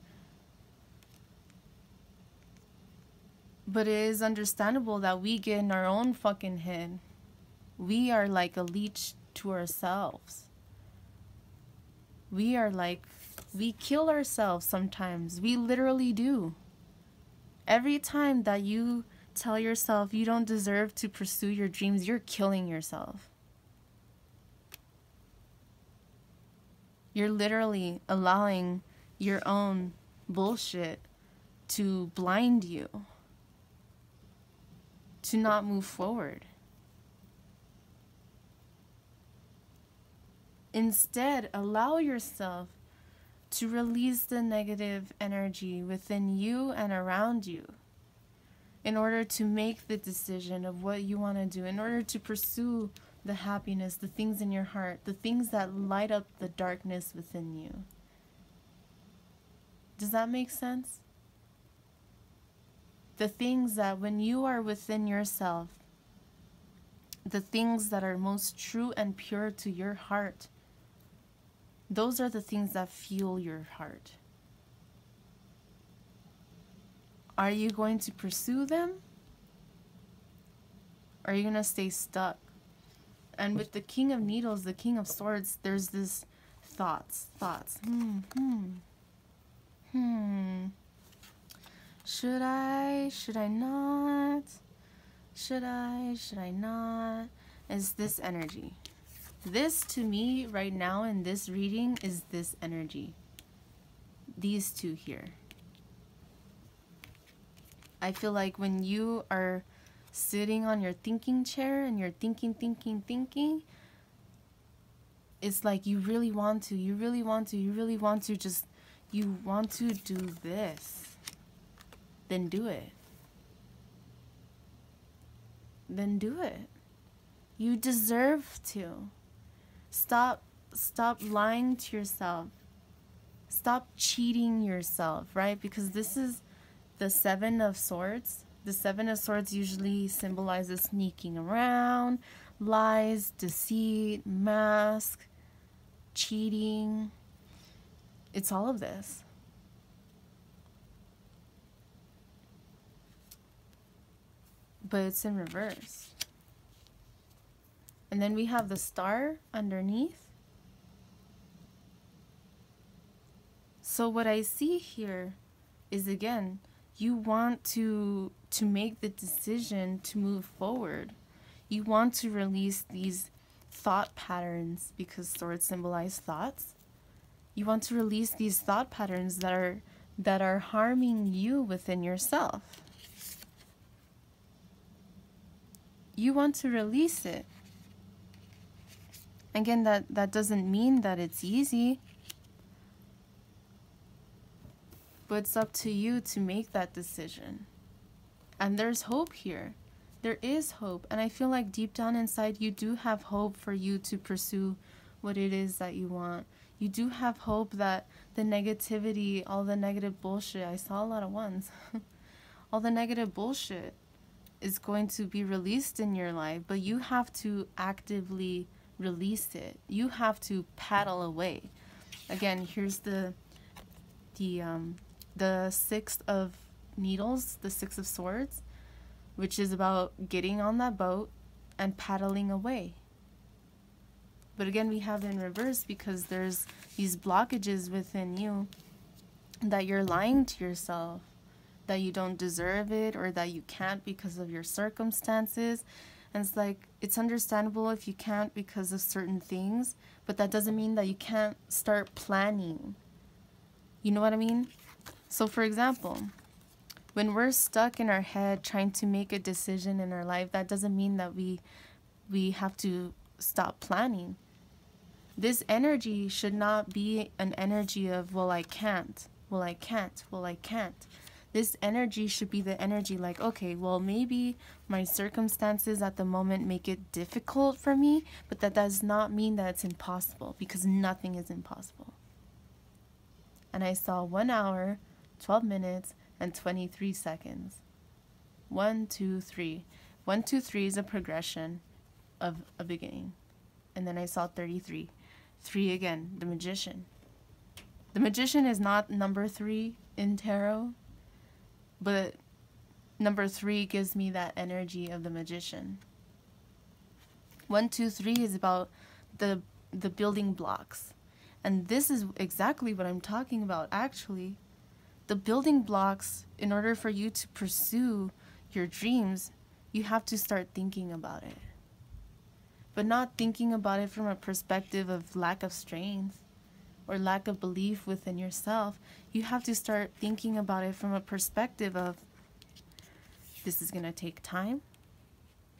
But it is understandable that we get in our own fucking head. We are like a leech to ourselves. We are like, we kill ourselves sometimes. We literally do. Every time that you tell yourself you don't deserve to pursue your dreams, you're killing yourself. You're literally allowing your own bullshit to blind you, to not move forward. Instead, allow yourself to release the negative energy within you and around you in order to make the decision of what you want to do, in order to pursue the happiness, the things in your heart, the things that light up the darkness within you. Does that make sense? The things that when you are within yourself, the things that are most true and pure to your heart, those are the things that fuel your heart. Are you going to pursue them? Or are you going to stay stuck? And with the King of Needles, the King of Swords, there's this thoughts. Should I not? Should I not? Is this energy. This, to me, right now in this reading, is this energy. These two here. I feel like when you are sitting on your thinking chair and you're thinking, it's like you really want to just, you want to do this. Then do it. Then do it. You deserve to. Stop lying to yourself. Stop cheating yourself, right? Because this is the Seven of Swords. The Seven of Swords usually symbolizes sneaking around, lies, deceit, mask, cheating. It's all of this. But it's in reverse. And then we have the star underneath. So what I see here is, again, you want to make the decision to move forward. You want to release these thought patterns, because swords symbolize thoughts. You want to release these thought patterns that are harming you within yourself. You want to release it. Again, that doesn't mean that it's easy. But it's up to you to make that decision. And there's hope here. There is hope. And I feel like deep down inside, you do have hope for you to pursue what it is that you want. You do have hope that the negativity, all the negative bullshit, I saw a lot of ones, all the negative bullshit is going to be released in your life, but you have to actively release it. You have to paddle away. Again, here's the Six of Needles, the Six of Swords, which is about getting on that boat and paddling away. But again, we have it in reverse because there's these blockages within you that you're lying to yourself, that you don't deserve it or that you can't because of your circumstances. And it's like, it's understandable if you can't because of certain things, but that doesn't mean that you can't start planning. You know what I mean? So for example, when we're stuck in our head trying to make a decision in our life, that doesn't mean that we have to stop planning. This energy should not be an energy of, well, I can't, well, I can't, well, I can't. This energy should be the energy like, okay, well, maybe my circumstances at the moment make it difficult for me, but that does not mean that it's impossible, because nothing is impossible. And I saw 1 hour, 12 minutes, and 23 seconds. 1, 2, 3. 1, 2, 3 is a progression of a beginning. And then I saw 33. 3 again, the Magician. The Magician is not number 3 in tarot, but number 3 gives me that energy of the Magician. 1, 2, 3 is about the building blocks. And this is exactly what I'm talking about, actually. The building blocks, in order for you to pursue your dreams, you have to start thinking about it. But not thinking about it from a perspective of lack of strength or lack of belief within yourself. You have to start thinking about it from a perspective of, this is going to take time.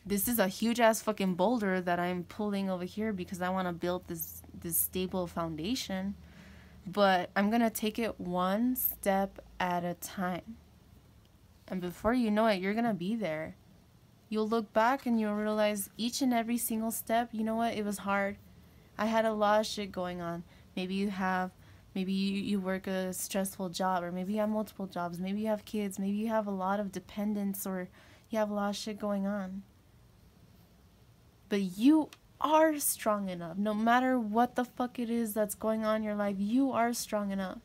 This is a huge ass fucking boulder that I'm pulling over here because I want to build this stable foundation. But I'm going to take it one step at a time. And before you know it, you're going to be there. You'll look back and you'll realize each and every single step, you know what, it was hard. I had a lot of shit going on. Maybe you work a stressful job, or maybe you have multiple jobs. Maybe you have kids. Maybe you have a lot of dependents, or you have a lot of shit going on. But you are strong enough. No matter what the fuck it is that's going on in your life, you are strong enough.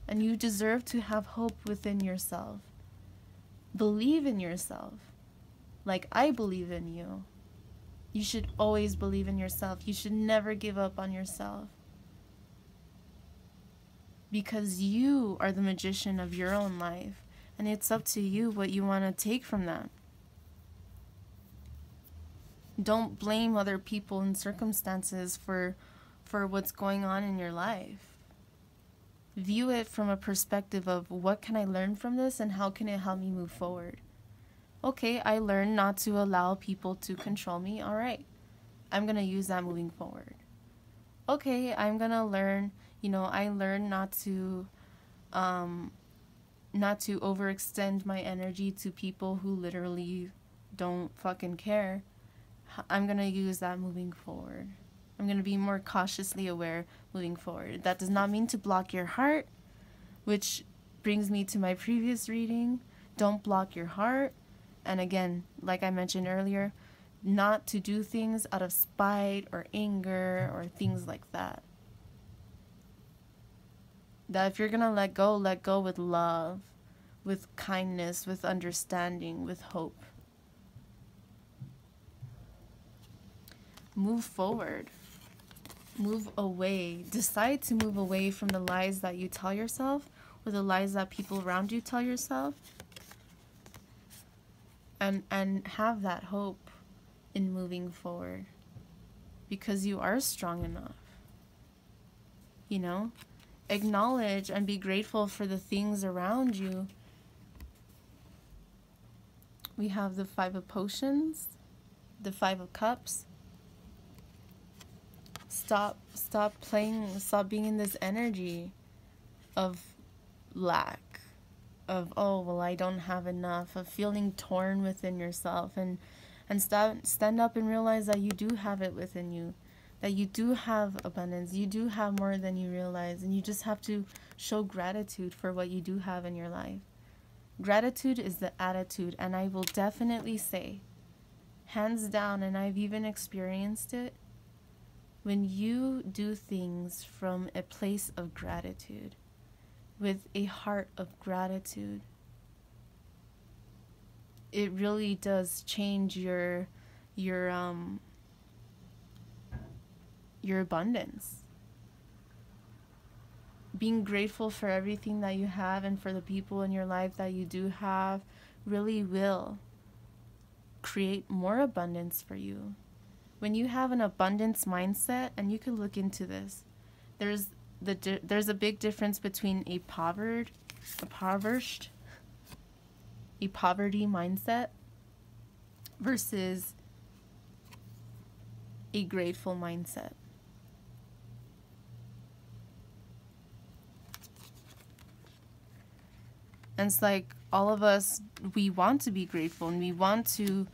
And you deserve to have hope within yourself. Believe in yourself. Like I believe in you. You should always believe in yourself. You should never give up on yourself. Because you are the magician of your own life. And it's up to you what you want to take from that. Don't blame other people and circumstances for what's going on in your life. View it from a perspective of, what can I learn from this and how can it help me move forward? Okay, I learned not to allow people to control me. All right, I'm going to use that moving forward. Okay, I'm going to learn, I learned not to overextend my energy to people who literally don't fucking care. I'm going to use that moving forward. I'm going to be more cautiously aware moving forward. That does not mean to block your heart, which brings me to my previous reading. Don't block your heart. And again, like I mentioned earlier, not to do things out of spite or anger or things like that. That if you're going to let go with love, with kindness, with understanding, with hope. Move forward. Move away. Decide to move away from the lies that you tell yourself or the lies that people around you tell yourself. And have that hope in moving forward. Because you are strong enough. You know? Acknowledge and be grateful for the things around you. We have the 5 of Potions, the 5 of Cups. Stop being in this energy of lack, of, oh, well, I don't have enough, of feeling torn within yourself, and stand up and realize that you do have it within you, that you do have abundance, you do have more than you realize, and you just have to show gratitude for what you do have in your life. Gratitude is the attitude, and I will definitely say, hands down, and I've even experienced it, when you do things from a place of gratitude, with a heart of gratitude, it really does change your abundance. Being grateful for everything that you have and for the people in your life that you do have really will create more abundance for you. When you have an abundance mindset, and you can look into this, there's a big difference between a poverty mindset versus a grateful mindset. And it's like all of us, we want to be grateful, and we want to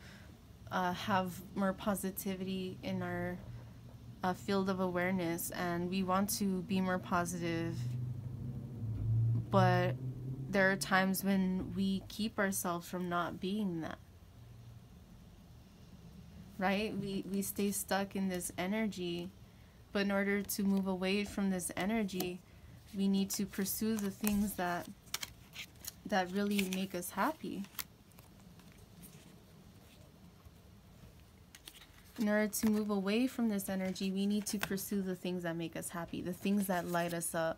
have more positivity in our field of awareness, and we want to be more positive, but there are times when we keep ourselves from not being that, right? We stay stuck in this energy, but in order to move away from this energy, we need to pursue the things that really make us happy. In order to move away from this energy, we need to pursue the things that make us happy, the things that light us up.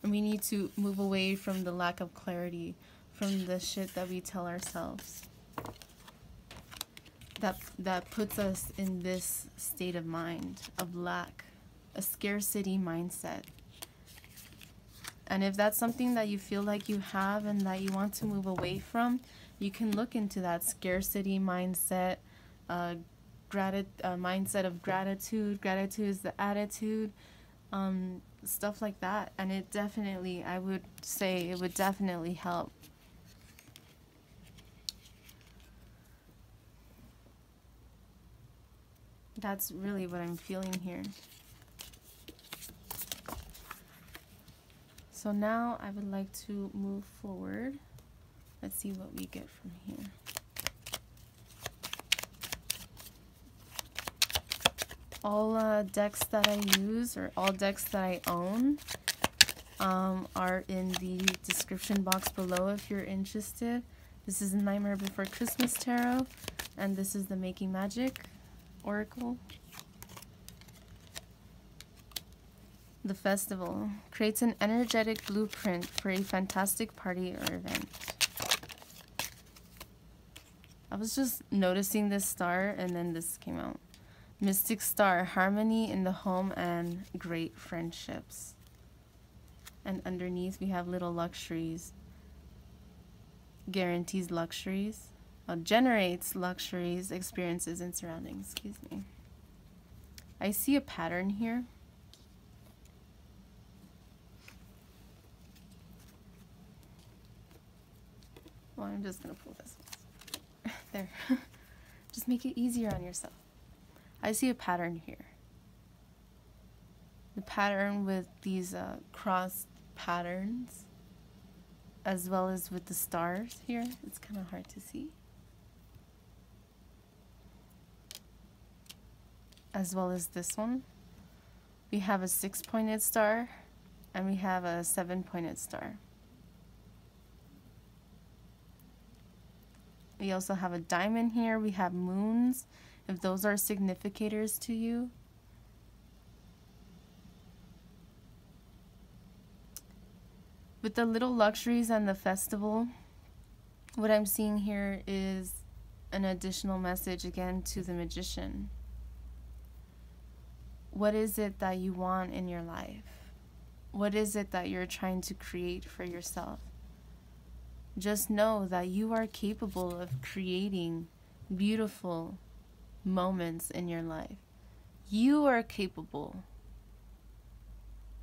And we need to move away from the lack of clarity, from the shit that we tell ourselves. That puts us in this state of mind, of lack, a scarcity mindset. And if that's something that you feel like you have and that you want to move away from, you can look into that scarcity mindset, mindset of gratitude. Gratitude is the attitude, stuff like that. And it definitely, I would say, it would definitely help. That's really what I'm feeling here. So now I would like to move forward. Let's see what we get from here. All decks that I use, or all decks that I own, are in the description box below if you're interested. This is Nightmare Before Christmas Tarot, and this is the Making Magic Oracle. The festival creates an energetic blueprint for a fantastic party or event. I was just noticing this star, and then this came out. Mystic Star, harmony in the home and great friendships. And underneath we have little luxuries. Guarantees luxuries. Generates luxuries, experiences, and surroundings. Excuse me. I see a pattern here. Well, I'm just going to pull this one. There. Just make it easier on yourself. I see a pattern here. The pattern with these cross patterns as well as with the stars here. It's kind of hard to see. As well as this one. We have a 6-pointed star and we have a 7-pointed star. We also have a diamond here. We have moons, if those are significators to you. With the little luxuries and the festival, what I'm seeing here is an additional message again to the magician. What is it that you want in your life? What is it that you're trying to create for yourself? Just know that you are capable of creating beautiful moments in your life. You are capable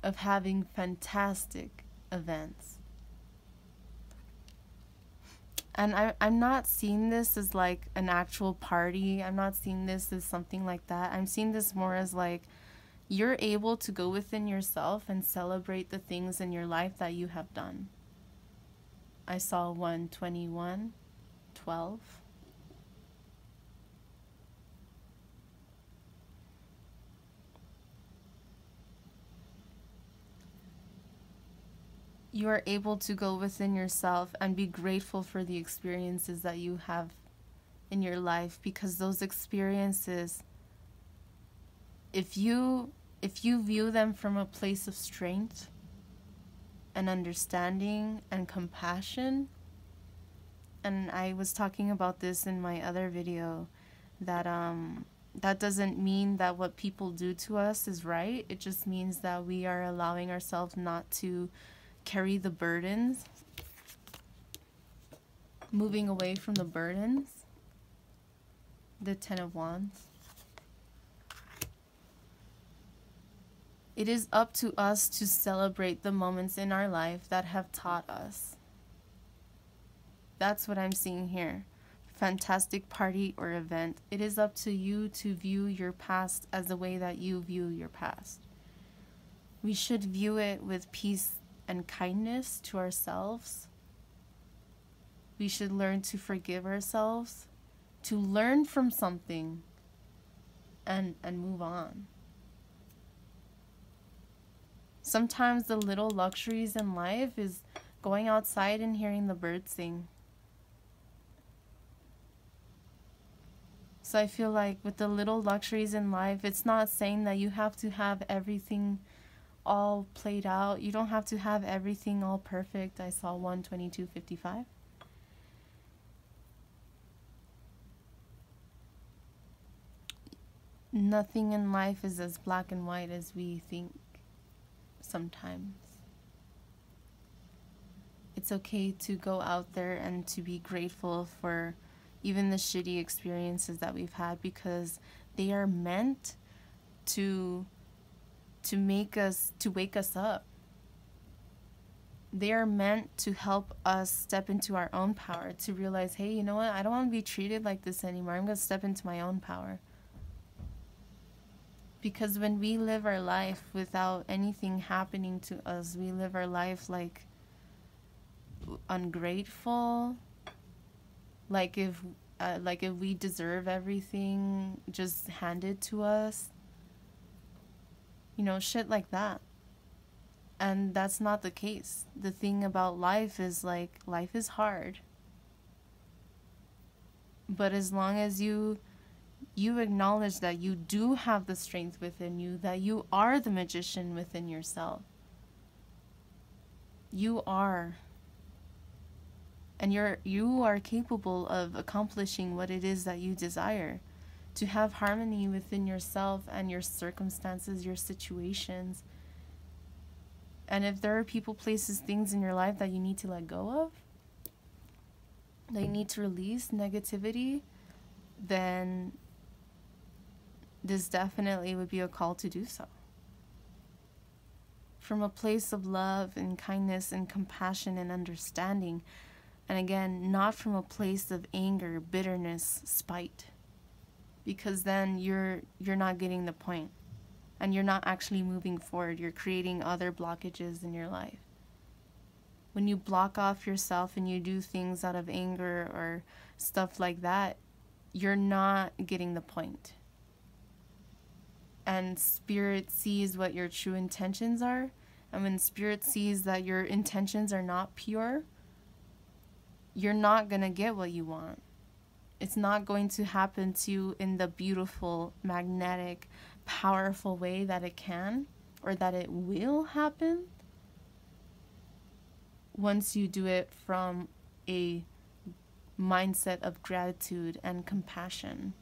of having fantastic events. And I'm not seeing this as like an actual party. I'm not seeing this as something like that. I'm seeing this more as like you're able to go within yourself and celebrate the things in your life that you have done. I saw 121, 12. You are able to go within yourself and be grateful for the experiences that you have in your life, because those experiences, if you view them from a place of strength and understanding and compassion, and I was talking about this in my other video, that that doesn't mean that what people do to us is right. It just means that we are allowing ourselves not to carry the burdens, moving away from the burdens. The 10 of Wands. It is up to us to celebrate the moments in our life that have taught us. That's what I'm seeing here. Fantastic party or event. It is up to you to view your past as the way that you view your past. We should view it with peace and kindness to ourselves. We should learn to forgive ourselves, to learn from something and move on. Sometimes the little luxuries in life is going outside and hearing the birds sing. So I feel like with the little luxuries in life, it's not saying that you have to have everything all played out. You don't have to have everything all perfect. I saw 122:55. Nothing in life is as black and white as we think sometimes. It's okay to go out there and to be grateful for even the shitty experiences that we've had, because they are meant to wake us up. They are meant to help us step into our own power, to realize, hey, you know what? I don't want to be treated like this anymore. I'm going to step into my own power. Because when we live our life without anything happening to us, we live our life like ungrateful, like if we deserve everything just handed to us, you know, shit like that. And that's not the case. The thing about life is, like, life is hard, but as long as you acknowledge that you do have the strength within you, that you are the magician within yourself. You are. And you are capable of accomplishing what it is that you desire. To have harmony within yourself and your circumstances, your situations. And if there are people, places, things in your life that you need to let go of, that you need to release negativity, then this definitely would be a call to do so. From a place of love and kindness and compassion and understanding. And again, not from a place of anger, bitterness, spite. Because then you're not getting the point. And you're not actually moving forward. You're creating other blockages in your life. when you block off yourself and you do things out of anger or stuff like that, you're not getting the point. And Spirit sees what your true intentions are. And when Spirit sees that your intentions are not pure, you're not going to get what you want. It's not going to happen to you in the beautiful, magnetic, powerful way that it can, or that it will happen, once you do it from a mindset of gratitude and compassion.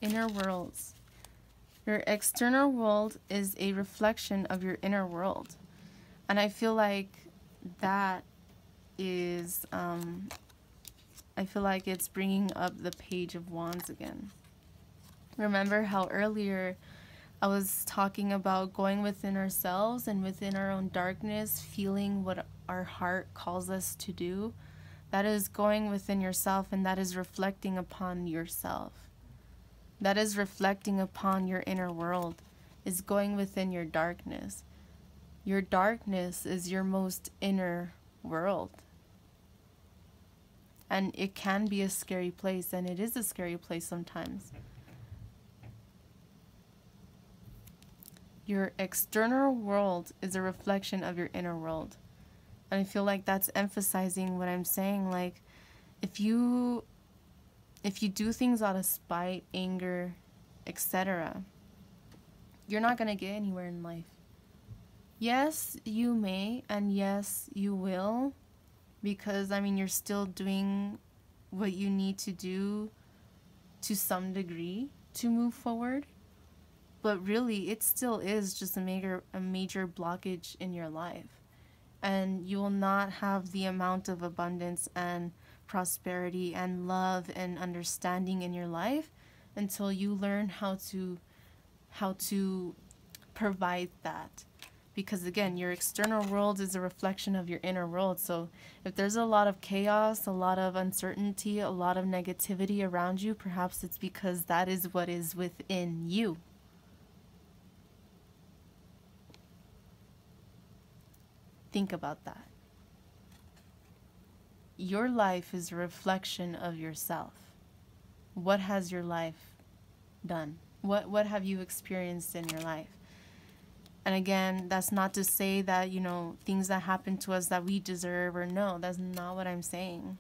Inner worlds. Your external world is a reflection of your inner world. And I feel like that is, I feel like it's bringing up the Page of Wands again. Remember how earlier I was talking about going within ourselves and within our own darkness, feeling what our heart calls us to do? That is going within yourself, and that is reflecting upon yourself. That is reflecting upon your inner world, is going within your darkness. Your darkness is your most inner world. And it can be a scary place, and it is a scary place sometimes. Your external world is a reflection of your inner world. And I feel like that's emphasizing what I'm saying. Like, if you do things out of spite, anger, etc., you're not going to get anywhere in life. Yes, you may, and yes, you will, because, I mean, you're still doing what you need to do to some degree to move forward. But really, it still is just a major blockage in your life. And you will not have the amount of abundance and prosperity and love and understanding in your life until you learn how to provide that. Because again, your external world is a reflection of your inner world. So if there's a lot of chaos, a lot of uncertainty, a lot of negativity around you, perhaps it's because that is what is within you. Think about that. Your life is a reflection of yourself. What has your life done? What have you experienced in your life? And again, that's not to say that, you know, things that happen to us that we deserve, or no, that's not what I'm saying.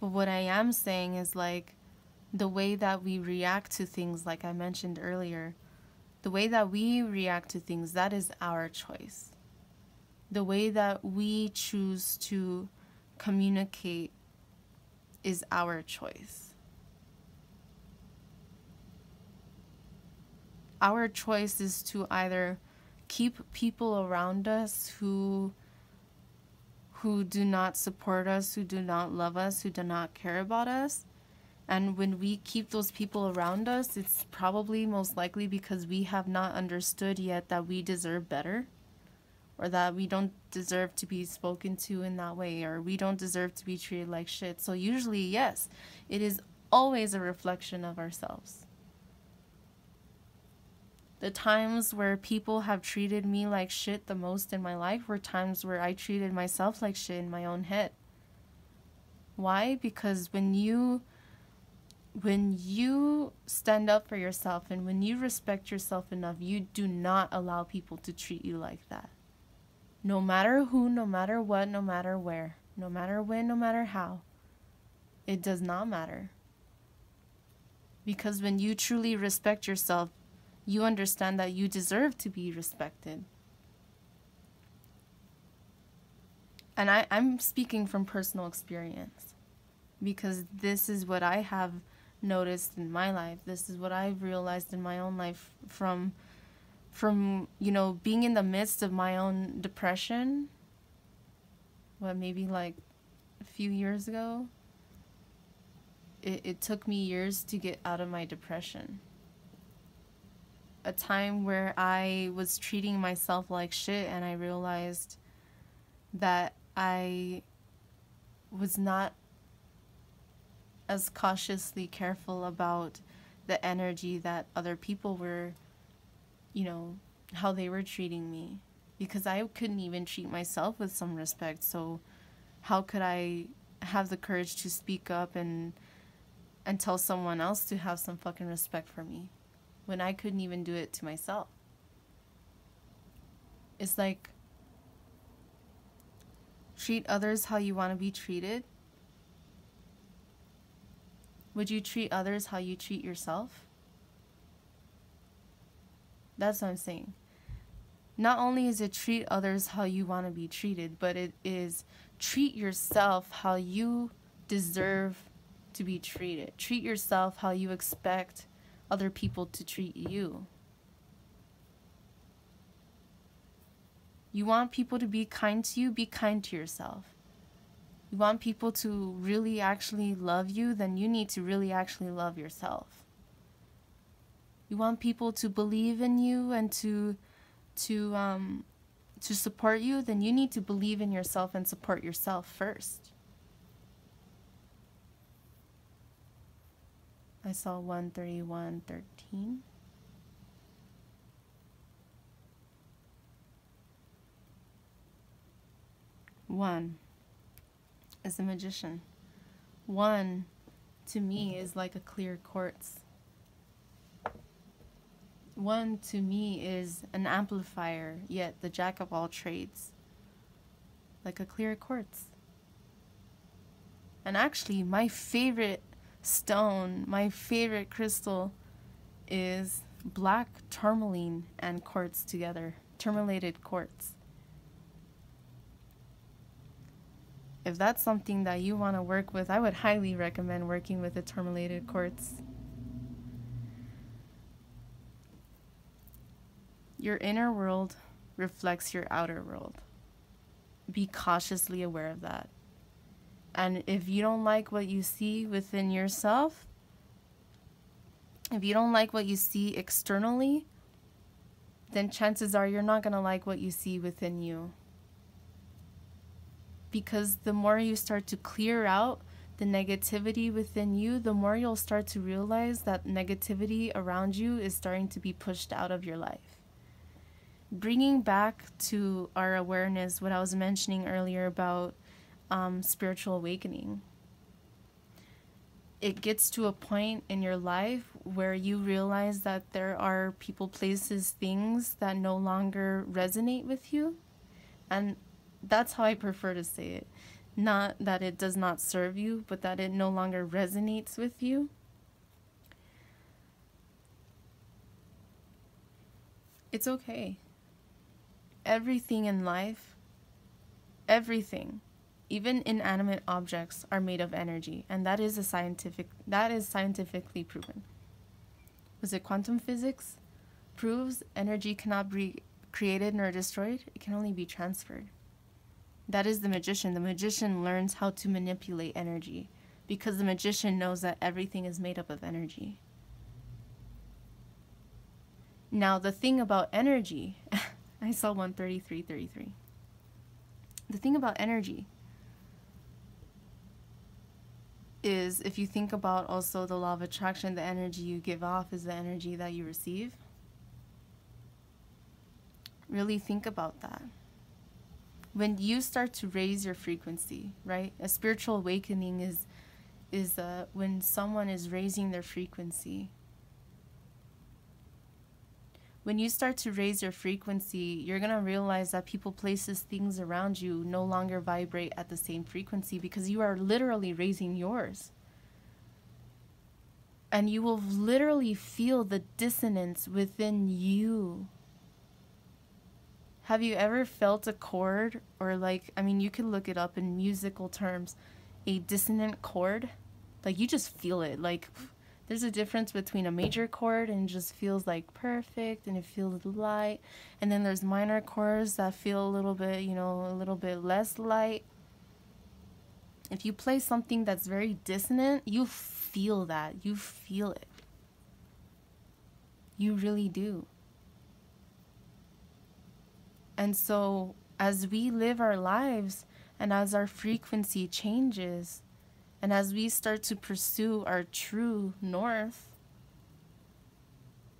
But what I am saying is, like, the way that we react to things, like I mentioned earlier, the way that we react to things, that is our choice. The way that we choose to communicate is our choice. Our choice is to either keep people around us who do not support us, who do not love us, who do not care about us. And when we keep those people around us, it's probably most likely because we have not understood yet that we deserve better, or that we don't deserve to be spoken to in that way, or we don't deserve to be treated like shit. So usually, yes, it is always a reflection of ourselves. The times where people have treated me like shit the most in my life were times where I treated myself like shit in my own head. Why? Because when you stand up for yourself and when you respect yourself enough, you do not allow people to treat you like that. No matter who, no matter what, no matter where, no matter when, no matter how. It does not matter. Because when you truly respect yourself, you understand that you deserve to be respected. And I'm speaking from personal experience, because this is what I have noticed in my life. This is what I've realized in my own life from you know, being in the midst of my own depression. Maybe like a few years ago. It took me years to get out of my depression. A time where I was treating myself like shit, and I realized that I was not as cautiously careful about the energy that other people were, you know, how they were treating me. Because I couldn't even treat myself with some respect. So how could I have the courage to speak up and tell someone else to have some fucking respect for me when I couldn't even do it to myself? It's like, treat others how you want to be treated. Would you treat others how you treat yourself? That's what I'm saying. Not only is it treat others how you want to be treated, but it is treat yourself how you deserve to be treated. Treat yourself how you expect other people to treat you. You want people to be kind to you, be kind to yourself. You want people to really actually love you, then you need to really actually love yourself. You want people to believe in you and to support you, then you need to believe in yourself and support yourself first. I saw 131:13. One is a magician. One, to me, is like a clear quartz. One, to me, is an amplifier, yet the jack of all trades. Like a clear quartz. And actually, my favorite stone, my favorite crystal is black tourmaline and quartz together. Tourmalated quartz. If that's something that you want to work with, I would highly recommend working with a tourmalated quartz. Your inner world reflects your outer world. Be cautiously aware of that. And if you don't like what you see within yourself, if you don't like what you see externally, then chances are you're not going to like what you see within you. Because the more you start to clear out the negativity within you, the more you'll start to realize that negativity around you is starting to be pushed out of your life. Bringing back to our awareness what I was mentioning earlier about spiritual awakening. It gets to a point in your life where you realize that there are people, places, things that no longer resonate with you. And that's how I prefer to say it. Not that it does not serve you, but that it no longer resonates with you. It's okay. Everything in life, everything, even inanimate objects, are made of energy, and that is scientifically proven. Was it quantum physics? Proves energy cannot be created nor destroyed, it can only be transferred. That is the magician. The magician learns how to manipulate energy because the magician knows that everything is made up of energy. Now, the thing about energy, I saw 133:33. The thing about energy is, if you think about also the law of attraction, the energy you give off is the energy that you receive. Really think about that. When you start to raise your frequency, right? A spiritual awakening is when someone is raising their frequency. When you start to raise your frequency, you're going to realize that people, places, things around you no longer vibrate at the same frequency because you are literally raising yours. And you will literally feel the dissonance within you. Have you ever felt a chord, or you could look it up in musical terms, a dissonant chord? Like, you just feel it. Like, there's a difference between a major chord and it just feels like perfect and it feels light. And then there's minor chords that feel a little bit less light. If you play something that's very dissonant, you feel that. You feel it. You really do. And so as we live our lives and as our frequency changes And as we start to pursue our true north,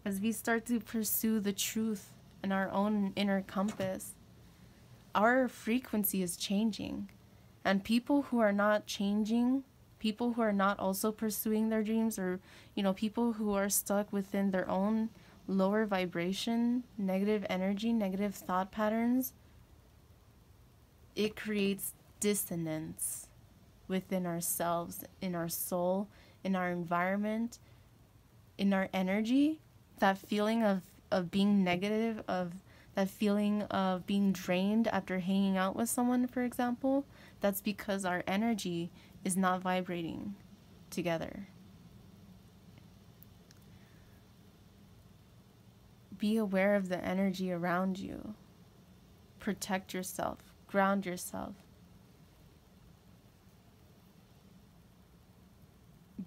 as we start to pursue the truth in our own inner compass, our frequency is changing. And people who are not changing, people who are not also pursuing their dreams, or, you know, people who are stuck within their own lower vibration, negative energy, negative thought patterns, it creates dissonance within ourselves, in our soul, in our environment, in our energy. That feeling of being negative, of that feeling of being drained after hanging out with someone, for example, that's because our energy is not vibrating together. Be aware of the energy around you. Protect yourself. Ground yourself.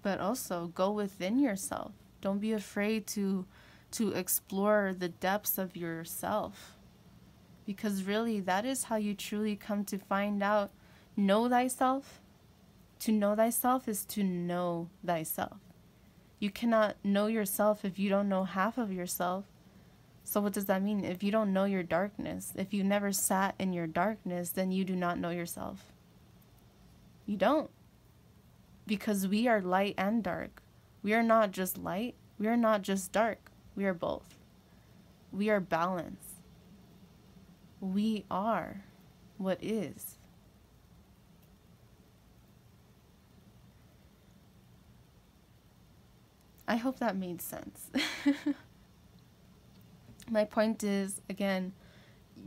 But also go within yourself. Don't be afraid to explore the depths of yourself. Because really, that is how you truly come to find out. Know thyself. To know thyself is to know thyself. You cannot know yourself if you don't know half of yourself. So what does that mean? If you don't know your darkness, if you never sat in your darkness, then you do not know yourself. You don't. Because we are light and dark. We are not just light. We are not just dark. We are both. We are balance. We are what is. I hope that made sense. My point is, again,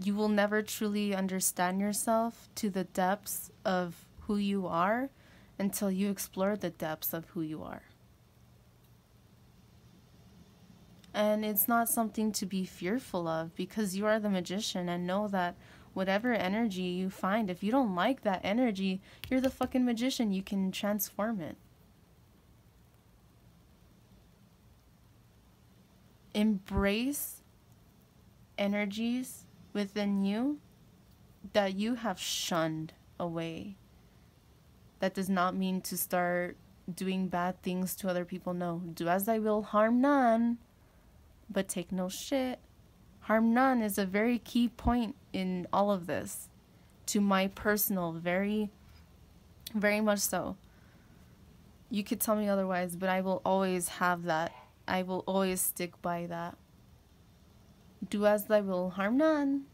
you will never truly understand yourself to the depths of who you are until you explore the depths of who you are. And it's not something to be fearful of, because you are the magician, and know that whatever energy you find, if you don't like that energy, you're the fucking magician. You can transform it. Embrace energies within you that you have shunned away. That does not mean to start doing bad things to other people. No, do as thy will, harm none, but take no shit. Harm none is a very key point in all of this, to my personal, very, very much so. You could tell me otherwise, but I will always have that. I will always stick by that. Do as thy will, harm none,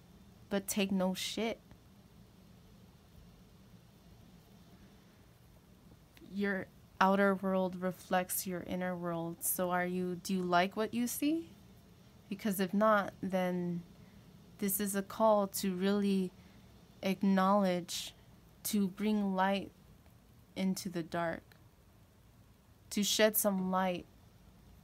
but take no shit. Your outer world reflects your inner world. So do you like what you see? Because if not, then this is a call to really acknowledge, to bring light into the dark, to shed some light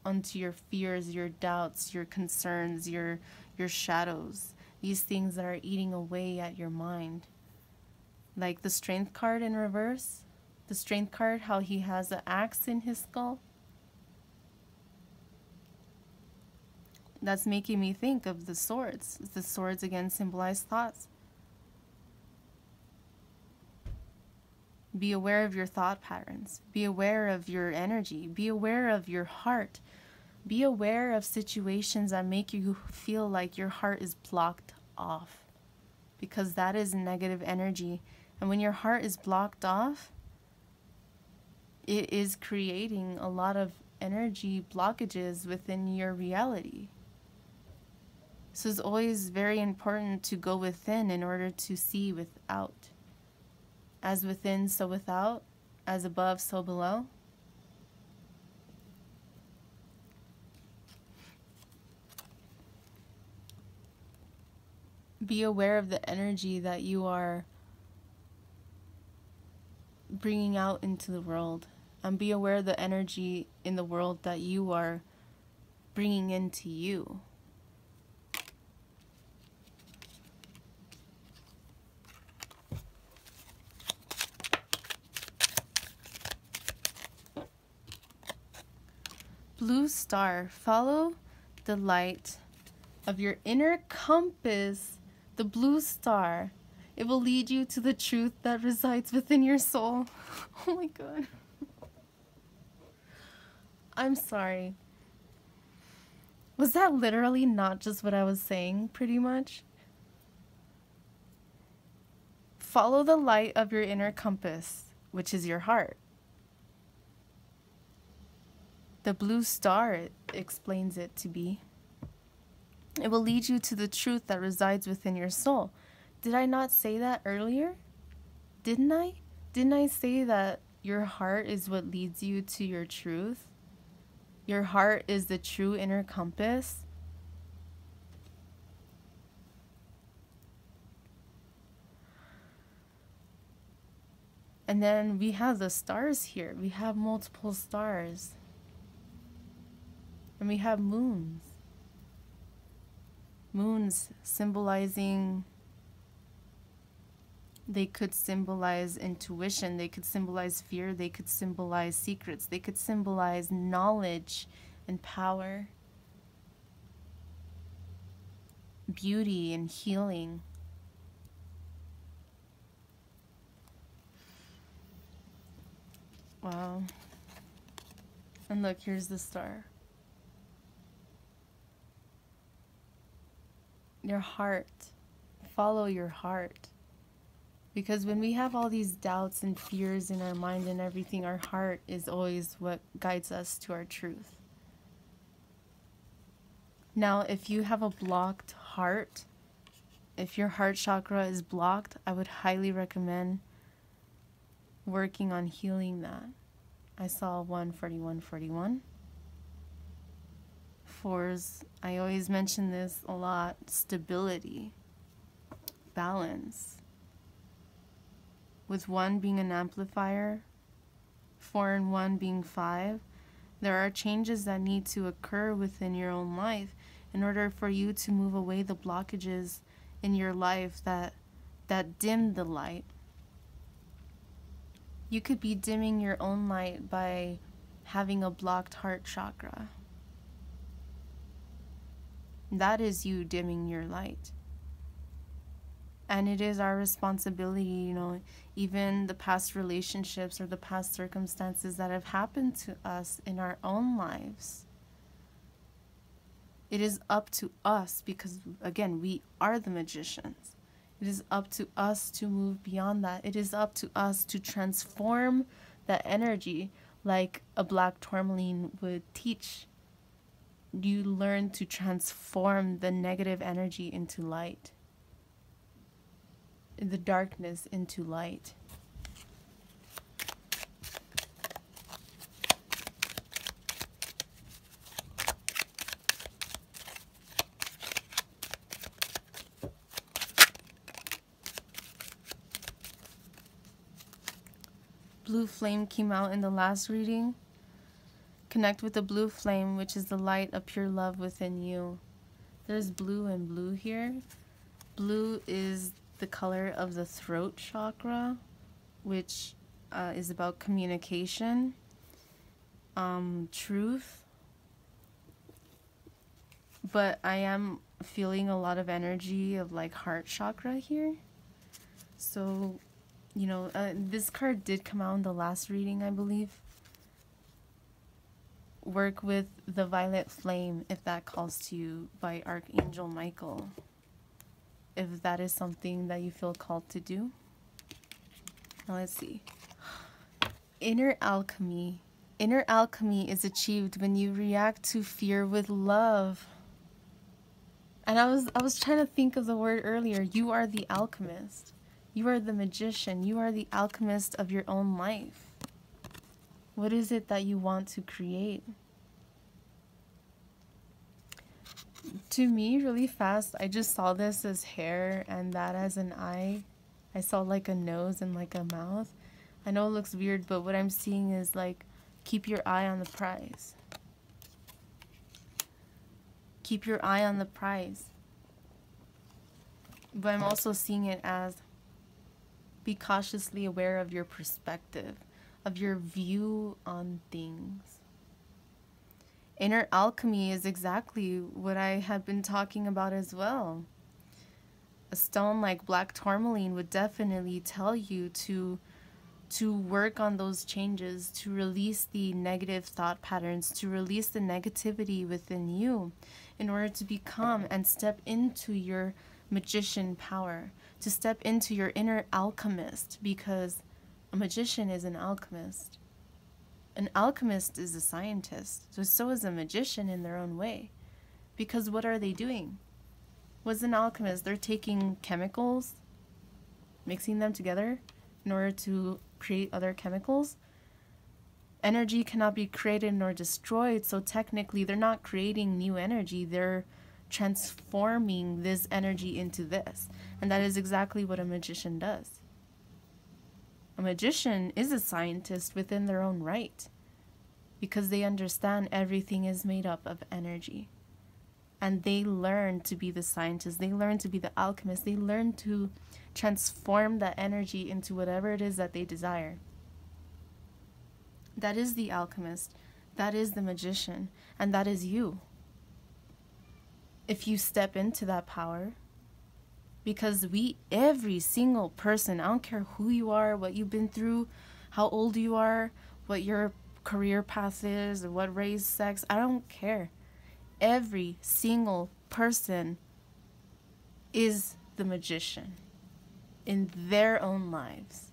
onto your fears, your doubts, your concerns, your shadows, these things that are eating away at your mind. Like the strength card in reverse, the strength card, how he has an axe in his skull. That's making me think of the swords. The swords again symbolize thoughts. Be aware of your thought patterns. Be aware of your energy. Be aware of your heart. Be aware of situations that make you feel like your heart is blocked off, because that is negative energy. And when your heart is blocked off, it is creating a lot of energy blockages within your reality. So it's always very important to go within in order to see without. As within, so without. As above, so below. Be aware of the energy that you are bringing out into the world. And be aware of the energy in the world that you are bringing into you. Blue star, follow the light of your inner compass, the blue star. It will lead you to the truth that resides within your soul. Oh my God. I'm sorry. Was that literally not just what I was saying, pretty much? Follow the light of your inner compass, which is your heart. The blue star explains it to be. It will lead you to the truth that resides within your soul. Did I not say that earlier? Didn't I? Didn't I say that your heart is what leads you to your truth? Your heart is the true inner compass. And then we have the stars here. We have multiple stars. And we have moons. Moons symbolizing, they could symbolize intuition, they could symbolize fear, they could symbolize secrets, they could symbolize knowledge and power, beauty and healing. Wow. And look, here's the star. Your heart. Follow your heart. Because when we have all these doubts and fears in our mind and everything, our heart is always what guides us to our truth. Now, if you have a blocked heart, if your heart chakra is blocked, I would highly recommend working on healing that. I saw 14141. Fours, I always mention this a lot, stability, balance. With 1 being an amplifier, 4 and 1 being 5, there are changes that need to occur within your own life in order for you to move away the blockages in your life that dim the light. You could be dimming your own light by having a blocked heart chakra. That is you dimming your light. And it is our responsibility, even the past relationships or the past circumstances that have happened to us in our own lives. It is up to us because, again, we are the magicians. It is up to us to move beyond that. It is up to us to transform that energy like a black tourmaline would teach. You learn to transform the negative energy into light. The darkness into light. Blue flame came out in the last reading. Connect with the blue flame, which is the light of pure love within you. There's blue and blue here. Blue is the color of the throat chakra, which is about communication, truth. But I am feeling a lot of energy of like heart chakra here. So, this card did come out in the last reading, I believe. Work with the violet flame if that calls to you by Archangel Michael. If that is something that you feel called to do. Now let's see. Inner alchemy. Inner alchemy is achieved when you react to fear with love. And I was trying to think of the word earlier. You are the alchemist. You are the magician. You are the alchemist of your own life. What is it that you want to create? To me, really fast, I just saw this as hair and that as an eye. I saw like a nose and like a mouth. I know it looks weird, but what I'm seeing is like, keep your eye on the prize. Keep your eye on the prize. But I'm also seeing it as, be cautiously aware of your perspective, of your view on things. Inner alchemy is exactly what I have been talking about as well. A stone like black tourmaline would definitely tell you to to work on those changes, to release the negative thought patterns, to release the negativity within you in order to become and step into your magician power, to step into your inner alchemist, because a magician is an alchemist. An alchemist is a scientist, so is a magician in their own way. Because what are they doing? What's an alchemist? They're taking chemicals, mixing them together in order to create other chemicals. Energy cannot be created nor destroyed, so technically they're not creating new energy, they're transforming this energy into this. And that is exactly what a magician does. A magician is a scientist within their own right, because they understand everything is made up of energy. And they learn to be the scientist, they learn to be the alchemist, they learn to transform that energy into whatever it is that they desire. That is the alchemist, that is the magician, and that is you. If you step into that power, because every single person, I don't care who you are, what you've been through, how old you are, what your career path is, or what race, sex, I don't care. Every single person is the magician in their own lives.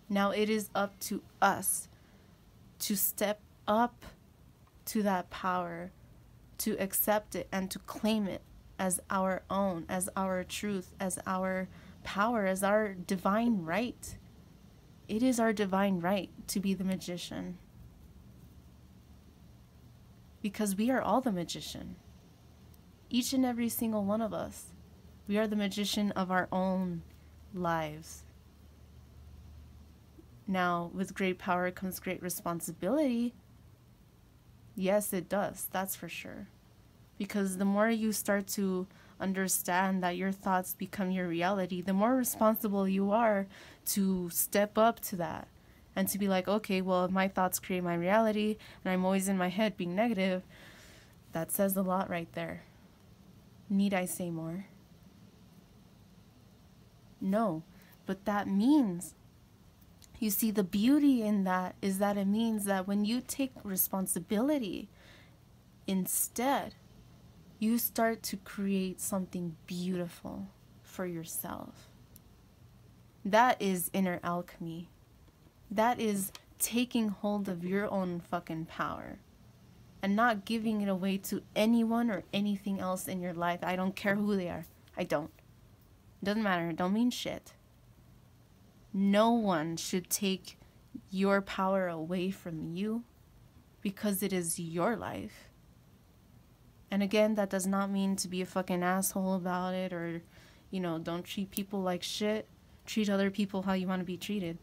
Now it is up to us to step up to that power, to accept it and to claim it as our own, as our truth, as our power, as our divine right. It is our divine right to be the magician. Because we are all the magician. Each and every single one of us. We are the magician of our own lives. Now, with great power comes great responsibility. Yes, it does. That's for sure. Because the more you start to understand that your thoughts become your reality, the more responsible you are to step up to that. And to be like, okay, well, if my thoughts create my reality, and I'm always in my head being negative, that says a lot right there. Need I say more? No. But that means, you see, the beauty in that is that it means that when you take responsibility, instead, you start to create something beautiful for yourself. That is inner alchemy. That is taking hold of your own fucking power and not giving it away to anyone or anything else in your life. I don't care who they are. I don't. It doesn't matter. It don't mean shit. No one should take your power away from you because it is your life. And again, that does not mean to be a fucking asshole about it or, don't treat people like shit. Treat other people how you want to be treated.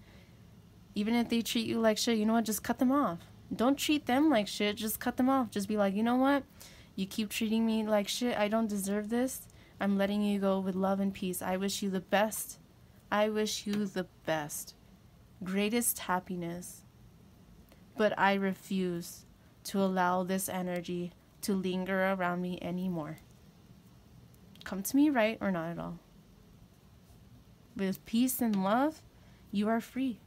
Even if they treat you like shit, you know what? Just cut them off. Don't treat them like shit. Just cut them off. Just be like, you know what? You keep treating me like shit. I don't deserve this. I'm letting you go with love and peace. I wish you the best. I wish you the best. Greatest happiness. But I refuse to allow this energy to linger around me anymore. Come to me right or not at all. With peace and love, you are free.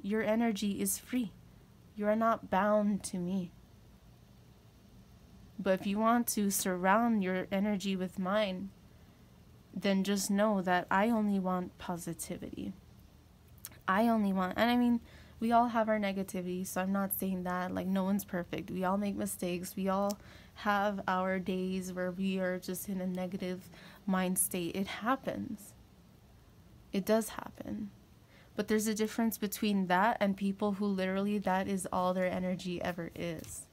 Your energy is free. You are not bound to me. But if you want to surround your energy with mine, then just know that I only want positivity. I only want, and I mean, we all have our negativity, so I'm not saying that, like, no one's perfect. We all make mistakes. We all have our days where we are just in a negative mind state. It happens. It does happen. But there's a difference between that and people who literally that is all their energy ever is.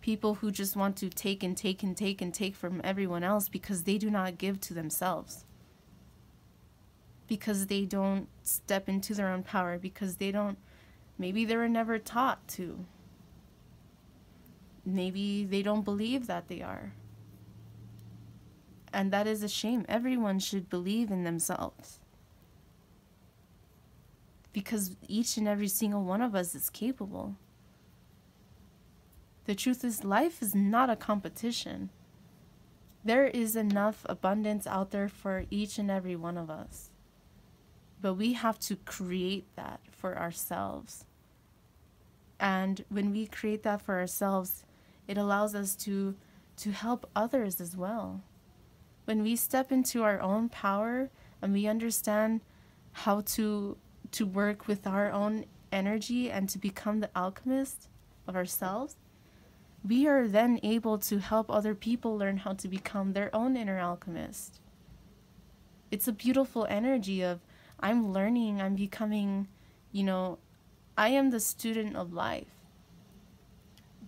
People who just want to take and take and take and take from everyone else because they do not give to themselves. Because they don't step into their own power. Because maybe they were never taught to. Maybe they don't believe that they are. And that is a shame. Everyone should believe in themselves. Because each and every single one of us is capable. The truth is, life is not a competition. There is enough abundance out there for each and every one of us. But we have to create that for ourselves. And when we create that for ourselves, it allows us to help others as well. When we step into our own power and we understand how to work with our own energy and to become the alchemist of ourselves, we are then able to help other people learn how to become their own inner alchemist. It's a beautiful energy of, I'm learning, I'm becoming, I am the student of life.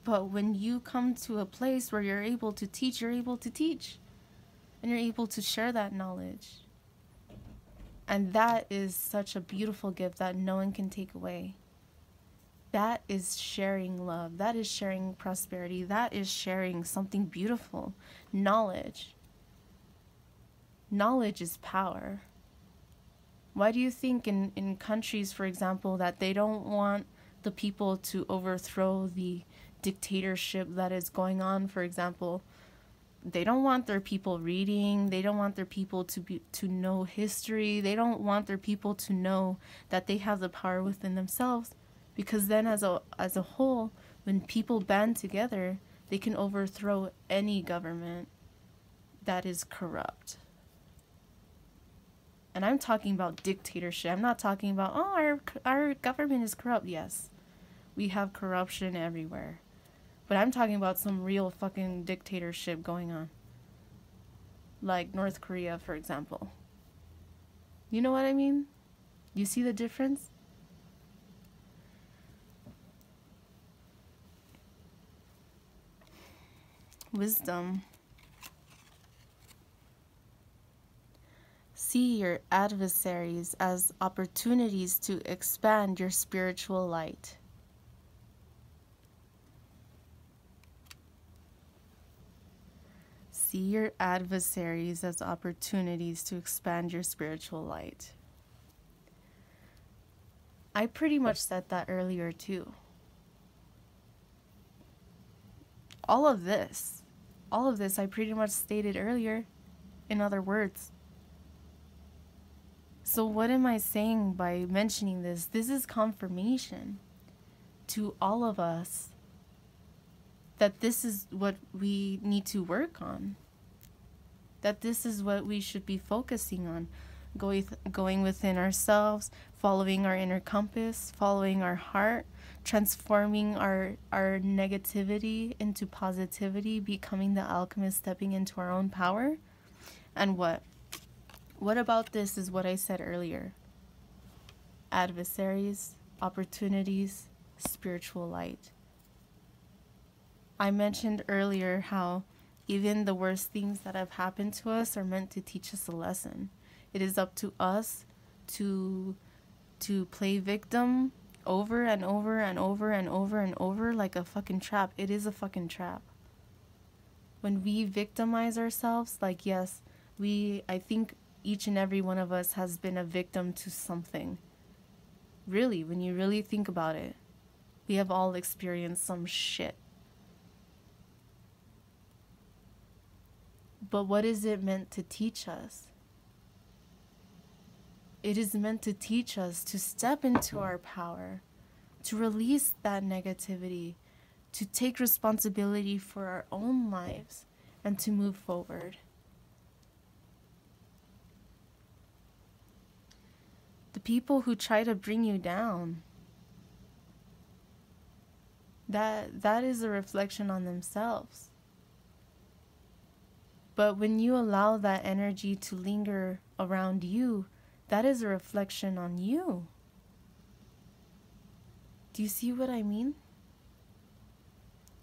But when you come to a place where you're able to teach, you're able to teach. And you're able to share that knowledge. And that is such a beautiful gift that no one can take away. That is sharing love. That is sharing prosperity. That is sharing something beautiful. Knowledge. Knowledge is power. Why do you think in countries, for example, that they don't want the people to overthrow the dictatorship that is going on, for example? They don't want their people reading. They don't want their people to know history. They don't want their people to know that they have the power within themselves, because then as a whole, when people band together, they can overthrow any government that is corrupt. And I'm talking about dictatorship. I'm not talking about, our government is corrupt. Yes, we have corruption everywhere. But I'm talking about some real fucking dictatorship going on. Like North Korea, for example. You know what I mean? You see the difference? Wisdom. See your adversaries as opportunities to expand your spiritual light. See your adversaries as opportunities to expand your spiritual light. I pretty much said that earlier too. All of this I pretty much stated earlier, in other words. So what am I saying by mentioning this? This is confirmation to all of us that this is what we need to work on. That this is what we should be focusing on. Going within ourselves, following our inner compass, following our heart, transforming our negativity into positivity, becoming the alchemist, stepping into our own power. And what about this is what I said earlier. Adversaries, opportunities, spiritual light. I mentioned earlier how even the worst things that have happened to us are meant to teach us a lesson. It is up to us to play victim over and over and over and over and over like a fucking trap. It is a fucking trap. When we victimize ourselves, like, yes, I think each and every one of us has been a victim to something. Really, when you really think about it, we have all experienced some shit. But what is it meant to teach us? It is meant to teach us to step into our power, to release that negativity, to take responsibility for our own lives, and to move forward. The people who try to bring you down, that is a reflection on themselves. But when you allow that energy to linger around you, that is a reflection on you. Do you see what I mean?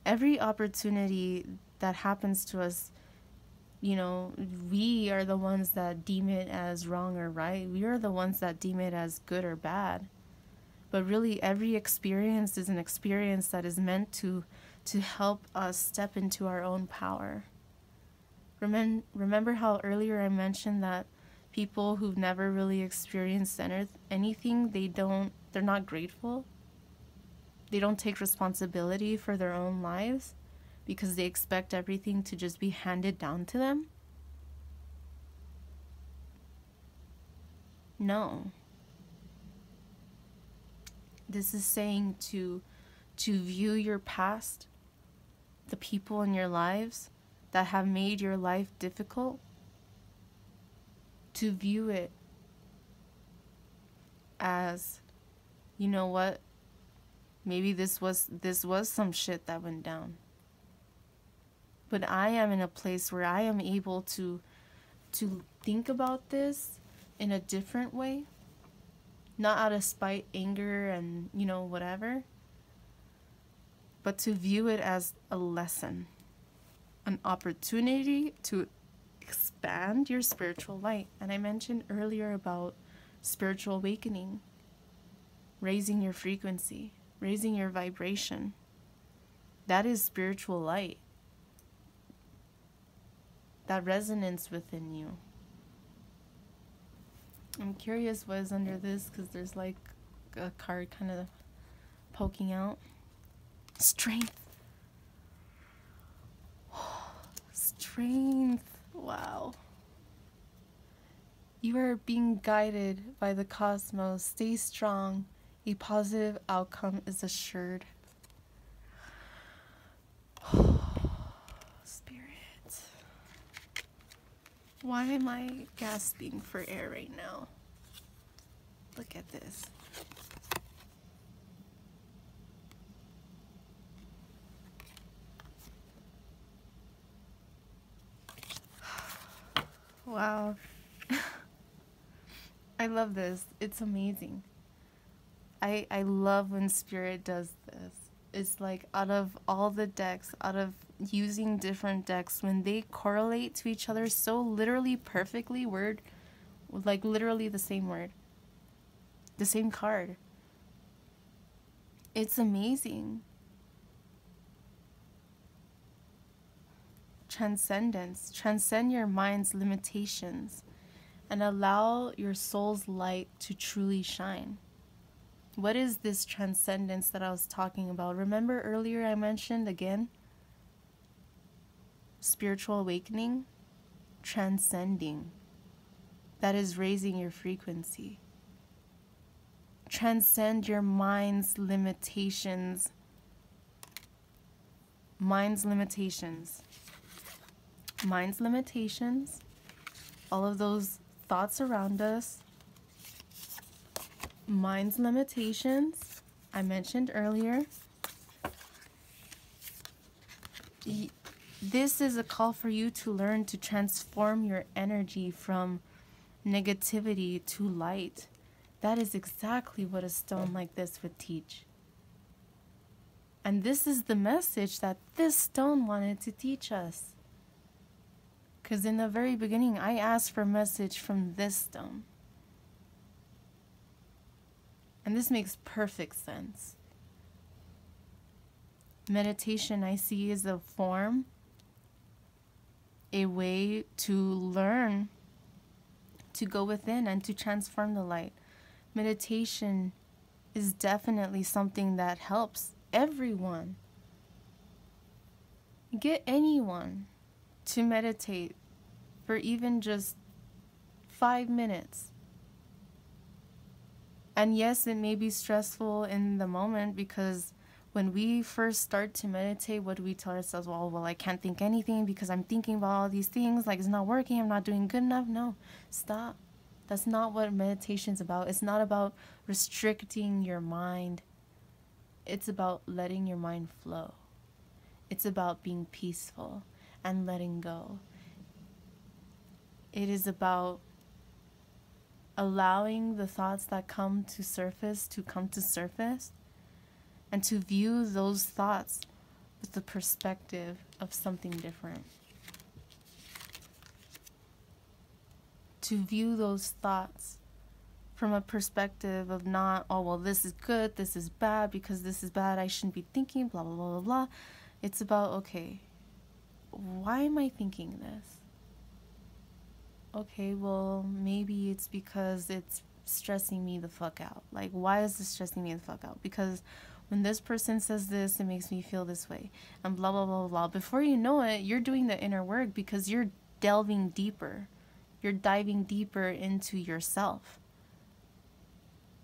Every opportunity that happens to us, we are the ones that deem it as wrong or right. We are the ones that deem it as good or bad. But really, every experience is an experience that is meant to help us step into our own power. Remember how earlier I mentioned that people who've never really experienced anything, they're not grateful. They don't take responsibility for their own lives because they expect everything to just be handed down to them. No. This is saying to view your past, the people in your lives that have made your life difficult, to view it as, you know what, maybe this was some shit that went down. But I am in a place where I am able to think about this in a different way, not out of spite, anger, and, you know, whatever, but to view it as a lesson, an opportunity to expand your spiritual light. And I mentioned earlier about spiritual awakening, raising your frequency, raising your vibration. That is spiritual light. That resonance within you. I'm curious what is under this, because there's like a card kind of poking out. Strength. Strength. Wow. You are being guided by the cosmos. Stay strong. A positive outcome is assured. Spirit. Why am I gasping for air right now? Look at this. Wow. I love this. It's amazing. I love when Spirit does this. It's like out of all the decks, out of using different decks, when they correlate to each other so literally perfectly, like literally the same word, the same card. It's amazing. Transcendence. Transcend your mind's limitations and allow your soul's light to truly shine. What is this transcendence that I was talking about? Remember earlier I mentioned again? Spiritual awakening, transcending. That is raising your frequency. Transcend your mind's limitations. Mind's limitations. Mind's limitations. All of those thoughts around us. Mind's limitations, I mentioned earlier. This is a call for you to learn to transform your energy from negativity to light. That is exactly what a stone like this would teach. And this is the message that this stone wanted to teach us. Because in the very beginning, I asked for a message from this stone. And this makes perfect sense. Meditation, I see, is a form, a way to learn to go within and to transform the light. Meditation is definitely something that helps everyone. Get anyone to meditate for even just 5 minutes. And yes, it may be stressful in the moment, because when we first start to meditate, what do we tell ourselves? Well, I can't think anything because I'm thinking about all these things. Like, it's not working. I'm not doing good enough. No, stop. That's not what meditation's about. It's not about restricting your mind. It's about letting your mind flow. It's about being peaceful and letting go. It is about allowing the thoughts that come to surface, and to view those thoughts with the perspective of something different. To view those thoughts from a perspective of not, oh, well, this is good, this is bad, because this is bad, I shouldn't be thinking, blah, blah, blah, blah, blah. It's about, okay, why am I thinking this? Okay, well, maybe it's because it's stressing me the fuck out. Like, why is this stressing me the fuck out? Because when this person says this, it makes me feel this way. And blah, blah, blah, blah. Before you know it, you're doing the inner work, because you're delving deeper. You're diving deeper into yourself.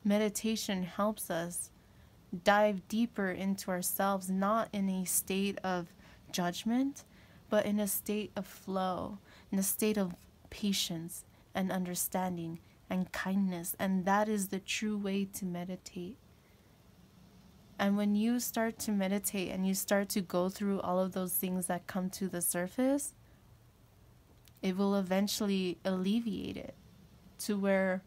Meditation helps us dive deeper into ourselves, not in a state of judgment, but in a state of flow, in a state of patience and understanding and kindness. And that is the true way to meditate. And when you start to meditate and you start to go through all of those things that come to the surface, it will eventually alleviate it to where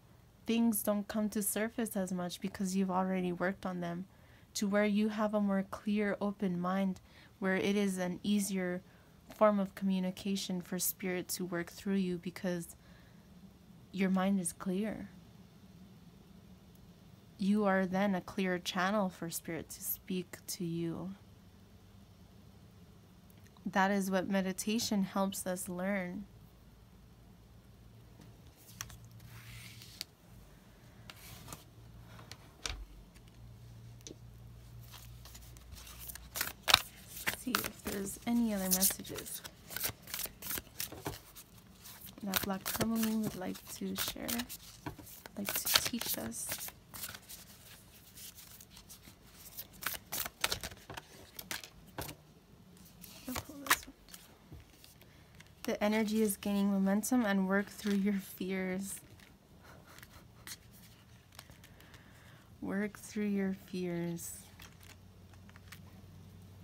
things don't come to surface as much because you've already worked on them, to where you have a more clear, open mind, where it is an easier form of communication for spirit to work through you because your mind is clear. You are then a clear channel for spirit to speak to you. That is what meditation helps us learn. Let's see if there's any other messages that Black Tourmaline would like to share, like to teach us. The energy is gaining momentum and work through your fears. Work through your fears.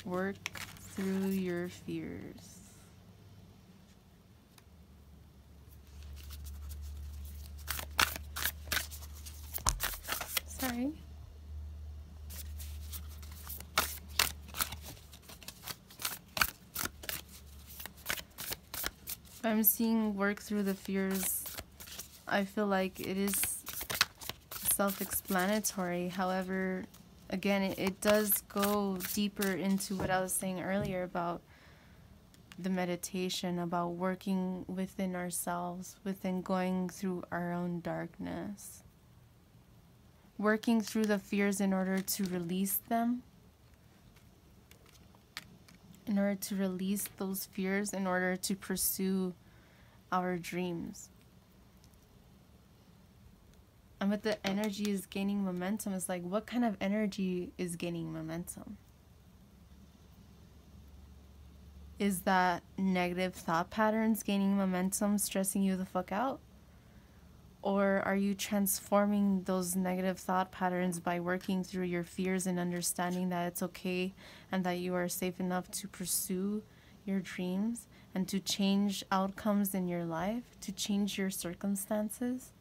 Work through your fears. Sorry. I'm seeing work through the fears. I feel like it is self-explanatory. However, again, it does go deeper into what I was saying earlier about the meditation, about working within ourselves, within going through our own darkness. Working through the fears in order to release them. In order to release those fears, in order to pursue our dreams. And what the energy is gaining momentum is like, what kind of energy is gaining momentum? Is that negative thought patterns gaining momentum, stressing you the fuck out? Or are you transforming those negative thought patterns by working through your fears and understanding that it's okay and that you are safe enough to pursue your dreams and to change outcomes in your life, to change your circumstances?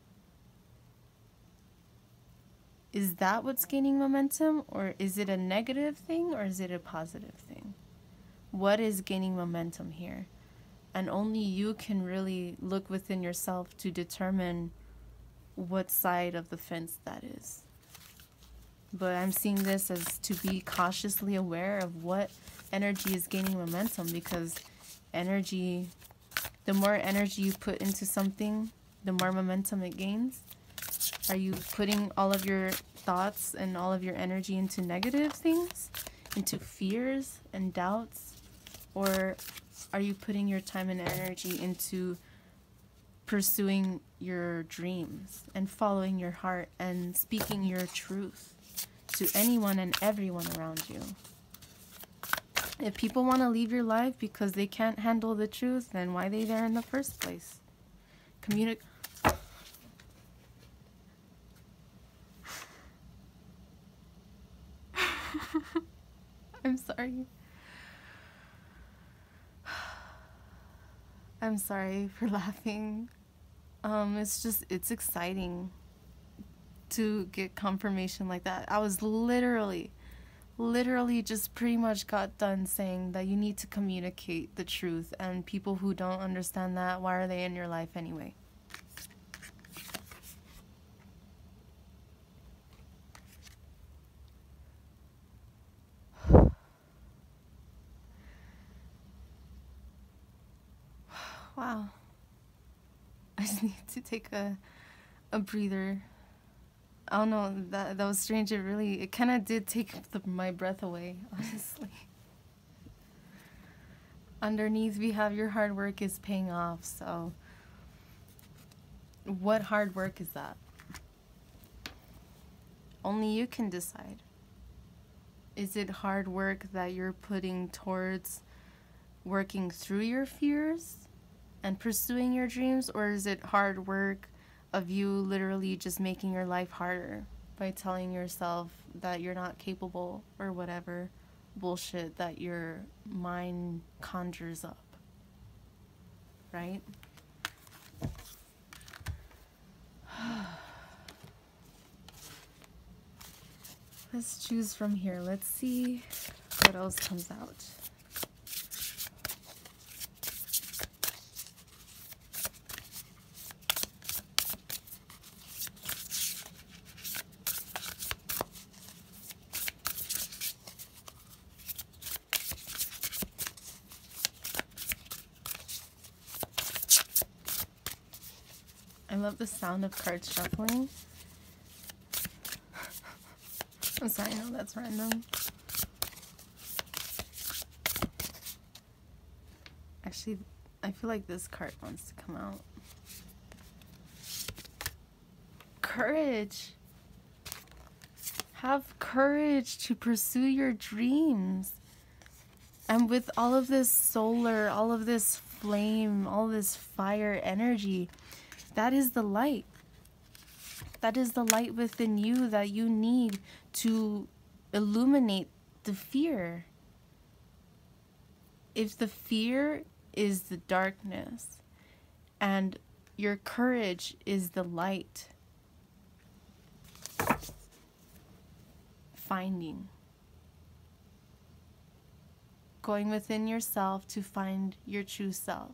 Is that what's gaining momentum? Or is it a negative thing, or is it a positive thing? What is gaining momentum here? And only you can really look within yourself to determine what side of the fence that is. But I'm seeing this as to be cautiously aware of what energy is gaining momentum, because energy, the more energy you put into something, the more momentum it gains. Are you putting all of your thoughts and all of your energy into negative things, into fears and doubts? Or are you putting your time and energy into pursuing your dreams and following your heart and speaking your truth to anyone and everyone around you? If people want to leave your life because they can't handle the truth, then why are they there in the first place? I'm sorry. I'm sorry for laughing. It's exciting to get confirmation like that. I was literally just pretty much got done saying that you need to communicate the truth, and people who don't understand that, why are they in your life anyway? Wow. I just need to take a breather. I don't know, that was strange. It kind of did take my breath away, honestly. Underneath, we have your hard work is paying off. So what hard work is that? Only you can decide. Is it hard work that you're putting towards working through your fears and pursuing your dreams? Or is it hard work of you literally just making your life harder by telling yourself that you're not capable or whatever bullshit that your mind conjures up, right? Let's choose from here. Let's see what else comes out. I love the sound of cards shuffling. I'm sorry, no, that's random. Actually, I feel like this card wants to come out. Courage. Have courage to pursue your dreams. And with all of this solar, all of this flame, all this fire energy, that is the light. That is the light within you that you need to illuminate the fear. If the fear is the darkness and your courage is the light, finding, going within yourself to find your true self,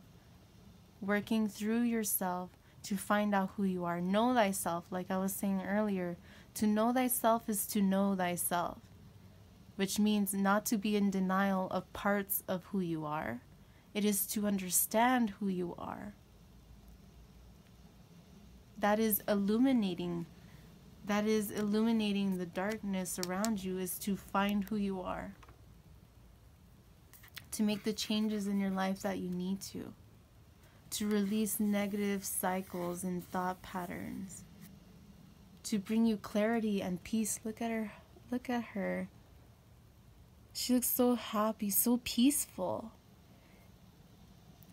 working through yourself to find out who you are. Know thyself, like I was saying earlier. To know thyself is to know thyself, which means not to be in denial of parts of who you are. It is to understand who you are. That is illuminating. That is illuminating the darkness around you, is to find who you are. To make the changes in your life that you need to. To release negative cycles and thought patterns, to bring you clarity and peace. Look at her. Look at her. She looks so happy, so peaceful.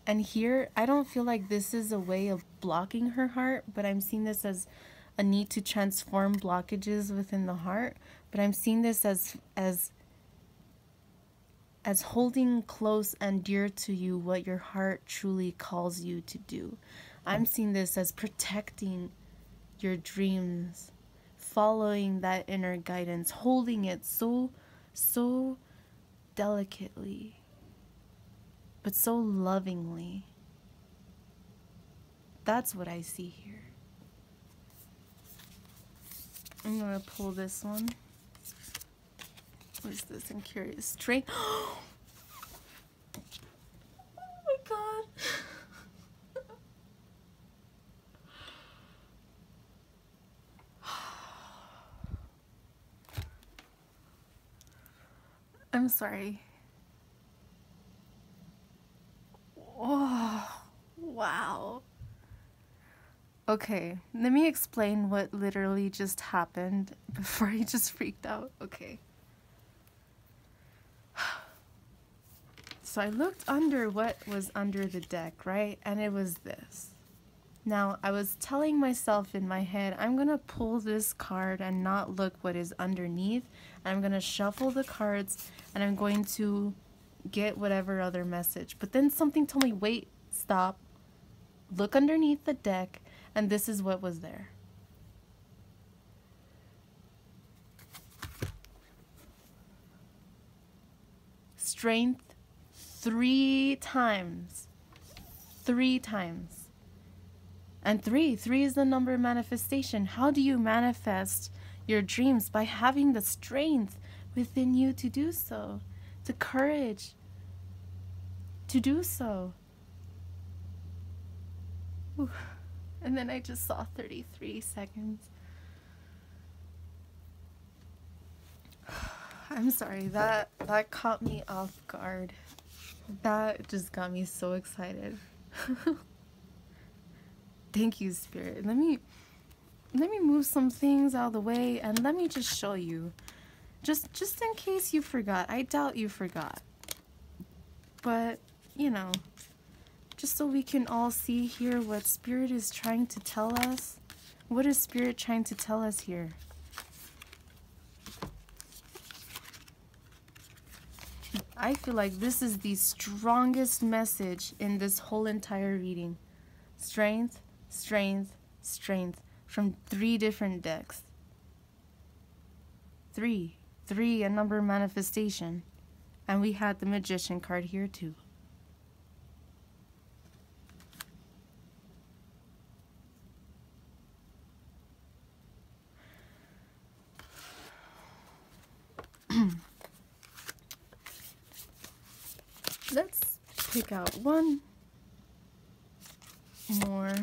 And here, I don't feel like this is a way of blocking her heart, but I'm seeing this as a need to transform blockages within the heart. But I'm seeing this as holding close and dear to you what your heart truly calls you to do. I'm seeing this as protecting your dreams, following that inner guidance, holding it so delicately, but so lovingly. That's what I see here. I'm going to pull this one. What is this? I'm curious. Strength. Oh my God. I'm sorry. Oh, wow. Okay, let me explain what literally just happened before I just freaked out. Okay. So I looked under what was under the deck, right? And it was this. Now, I was telling myself in my head, I'm going to pull this card and not look what is underneath. I'm going to shuffle the cards and I'm going to get whatever other message. But then something told me, wait, stop, look underneath the deck, and this is what was there. Strength 3 times. 3 times. And 3 is the number of manifestation. How do you manifest your dreams? By having the strength within you to do so. The courage to do so. Ooh. And then I just saw 33 seconds. I'm sorry, that caught me off guard. That just got me so excited. Thank you, Spirit. Let me move some things out of the way and let me just show you. Just in case you forgot. I doubt you forgot. But, you know, just so we can all see here what Spirit is trying to tell us. What is Spirit trying to tell us here? I feel like this is the strongest message in this whole entire reading. Strength, strength, strength from 3 different decks. 3, a number manifestation. And we had the Magician card here too. Let's pick out one more.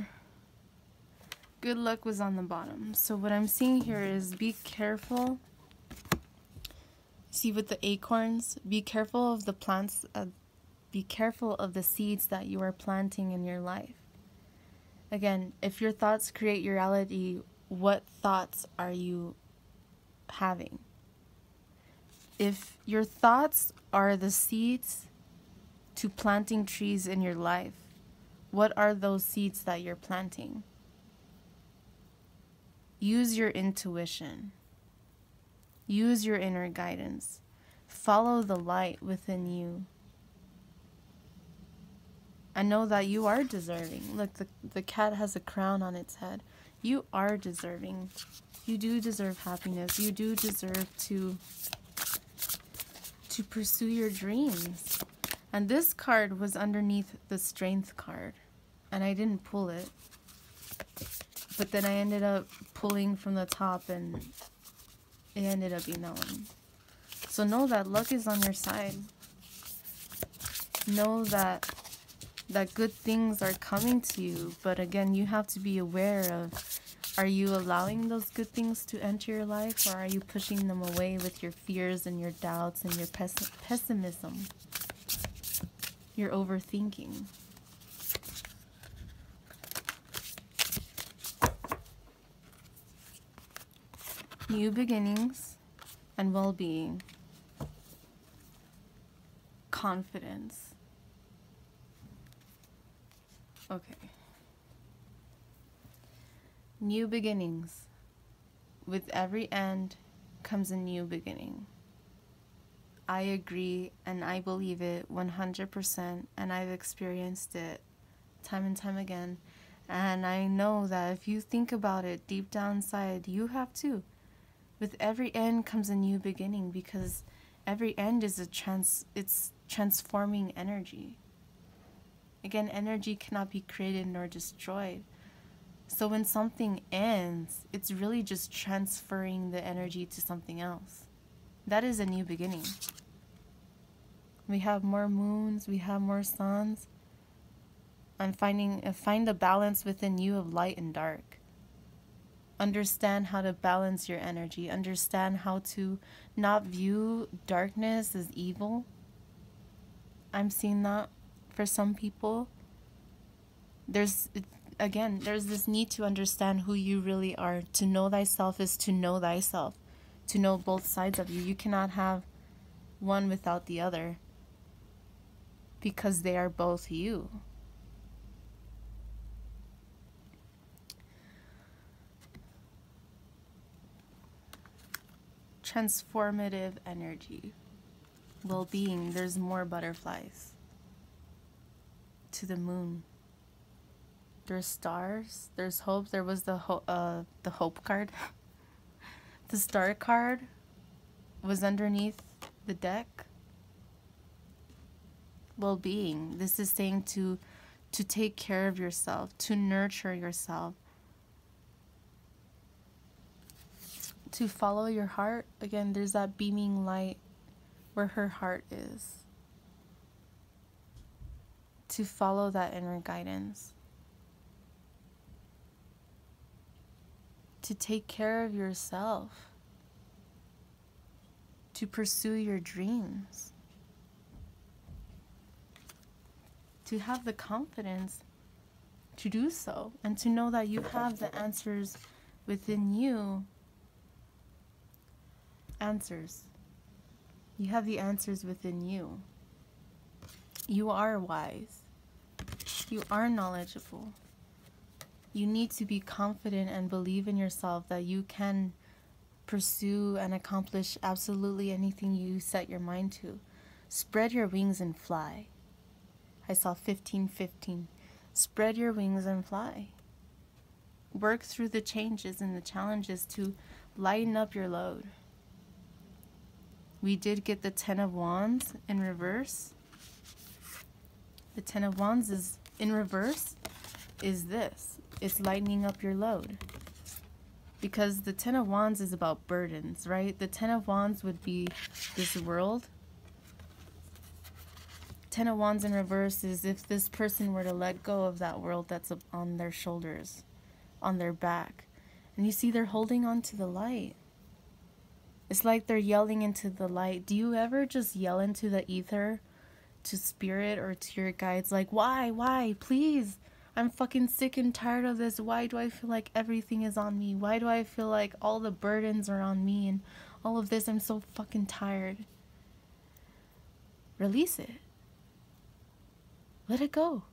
Good luck was on the bottom. So what I'm seeing here is be careful. See with the acorns, be careful of the plants, be careful of the seeds that you are planting in your life. Again, if your thoughts create your reality, what thoughts are you having? If your thoughts are the seeds to planting trees in your life, what are those seeds that you're planting? Use your intuition. Use your inner guidance. Follow the light within you. And know that you are deserving. Look, the cat has a crown on its head. You are deserving. You do deserve happiness. You do deserve to pursue your dreams. And this card was underneath the strength card. And I didn't pull it. But then I ended up pulling from the top and it ended up being that one. So know that luck is on your side. Know that good things are coming to you. But again, you have to be aware of, are you allowing those good things to enter your life, or are you pushing them away with your fears and your doubts and your pessimism? Your overthinking. New beginnings and well-being. Confidence. Okay. New beginnings. With every end comes a new beginning. I agree and I believe it 100%, and I've experienced it time and time again. And I know that if you think about it deep down inside, you have too. With every end comes a new beginning, because every end is it's transforming energy. Again, energy cannot be created nor destroyed. So when something ends, it's really just transferring the energy to something else. That is a new beginning. We have more moons, we have more suns, and find the balance within you of light and dark. Understand how to balance your energy. Understand how to not view darkness as evil. I'm seeing that for some people. There's this need to understand who you really are. To know thyself is to know thyself. To know both sides of you. You cannot have one without the other, because they are both you. Transformative energy. Well-being. There's more butterflies. To the moon. There's stars. There's hope. There was the hope card. The star card was underneath the deck. Well-being. This is saying to take care of yourself, to nurture yourself, to follow your heart. Again, there's that beaming light where her heart is. To follow that inner guidance. To take care of yourself. To pursue your dreams. To have the confidence to do so, and to know that you have the answers within you. Answers. You have the answers within you. You are wise. You are knowledgeable. You need to be confident and believe in yourself that you can pursue and accomplish absolutely anything you set your mind to. Spread your wings and fly. I saw 15:15. Spread your wings and fly. Work through the changes and the challenges to lighten up your load. We did get the Ten of Wands in reverse. The Ten of Wands is in reverse is this. It's lightening up your load. Because the Ten of Wands is about burdens, right? The Ten of Wands would be this world. Ten of Wands in reverse is if this person were to let go of that world that's on their shoulders, on their back. And you see they're holding on to the light. It's like they're yelling into the light. Do you ever just yell into the ether to spirit or to your guides like, why, please? I'm fucking sick and tired of this. Why do I feel like everything is on me? Why do I feel like all the burdens are on me and all of this? I'm so fucking tired. Release it. Let it go.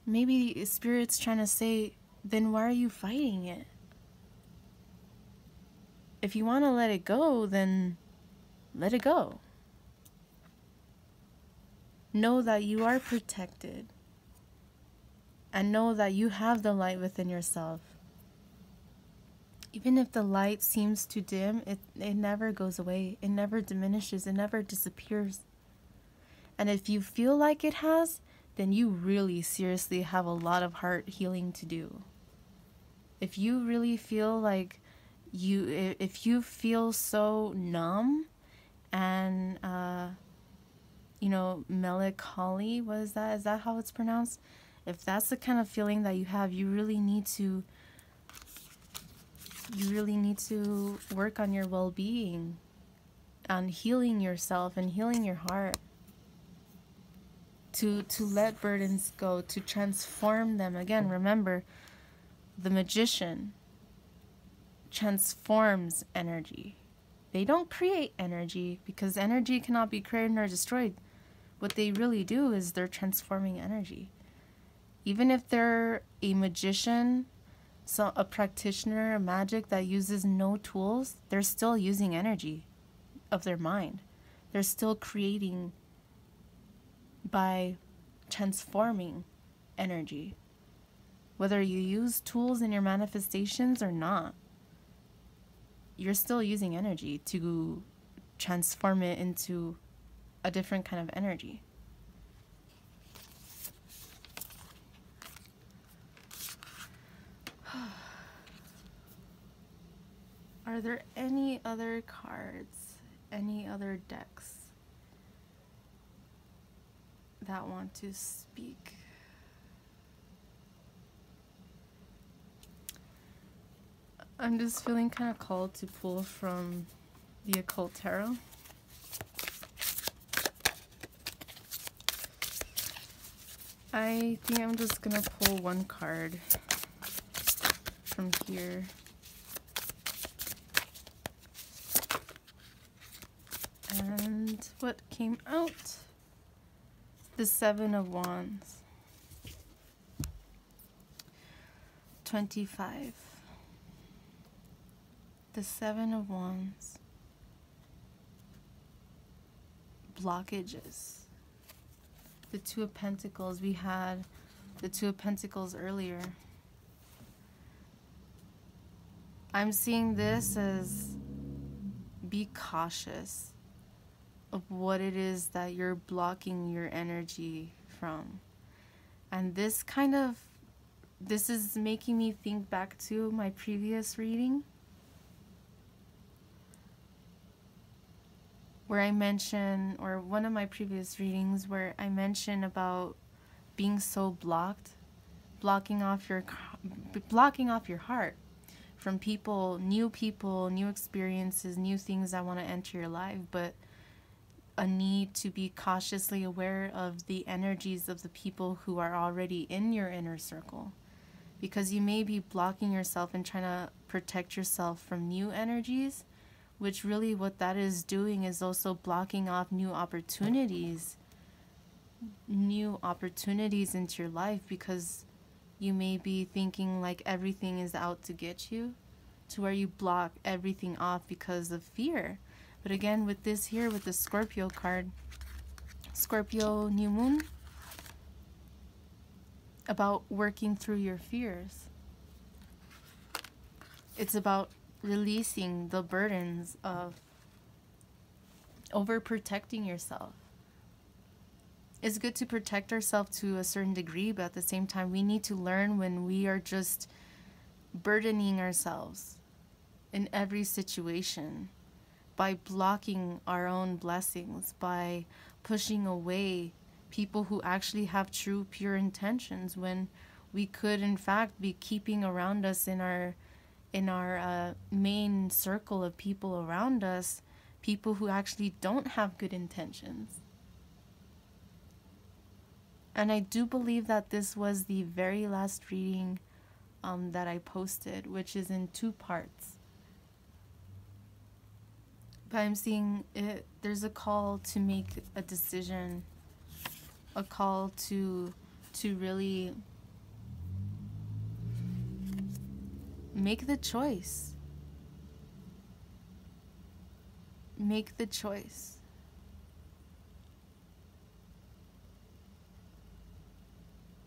Maybe Spirit's trying to say, then why are you fighting it? If you want to let it go, then let it go. Know that you are protected. And know that you have the light within yourself. Even if the light seems to dim, it never goes away. It never diminishes. It never disappears. And if you feel like it has, then you really seriously have a lot of heart healing to do. If you really feel like if you feel so numb and, melancholy, what is that? Is that how it's pronounced? If that's the kind of feeling that you have, you really need to work on your well-being, on healing yourself and healing your heart. To let burdens go, to transform them. Again, remember, the magician transforms energy. They don't create energy because energy cannot be created nor destroyed. What they really do is they're transforming energy. Even if they're a magician, so a practitioner of magic that uses no tools, they're still using energy of their mind. They're still creating by transforming energy. Whether you use tools in your manifestations or not, you're still using energy to transform it into a different kind of energy. Are there any other cards, any other decks that want to speak? I'm just feeling kind of called to pull from the Occult Tarot. I think I'm just gonna pull one card from here. And what came out? The Seven of Wands. 25. The Seven of Wands. Blockages. The Two of Pentacles. We had the Two of Pentacles earlier. I'm seeing this as be cautious of what it is that you're blocking your energy from. And this is making me think back to my previous reading, where I mention, or one of my previous readings where I mention about being so blocked, blocking off your heart from people, new experiences, new things that want to enter your life, but a need to be cautiously aware of the energies of the people who are already in your inner circle. Because you may be blocking yourself and trying to protect yourself from new energies, which really what that is doing is also blocking off new opportunities into your life, because you may be thinking like everything is out to get you, to where you block everything off because of fear. But again, with this here, with the Scorpio card, Scorpio new moon, about working through your fears. It's about releasing the burdens of overprotecting yourself. It's good to protect ourselves to a certain degree, but at the same time, we need to learn when we are just burdening ourselves in every situation by blocking our own blessings, by pushing away people who actually have true, pure intentions, when we could, in fact, be keeping around us in our main circle of people around us, people who actually don't have good intentions. And I do believe that this was the very last reading that I posted, which is in 2 parts. But I'm seeing there's a call to make a decision, a call to really make the choice. Make the choice.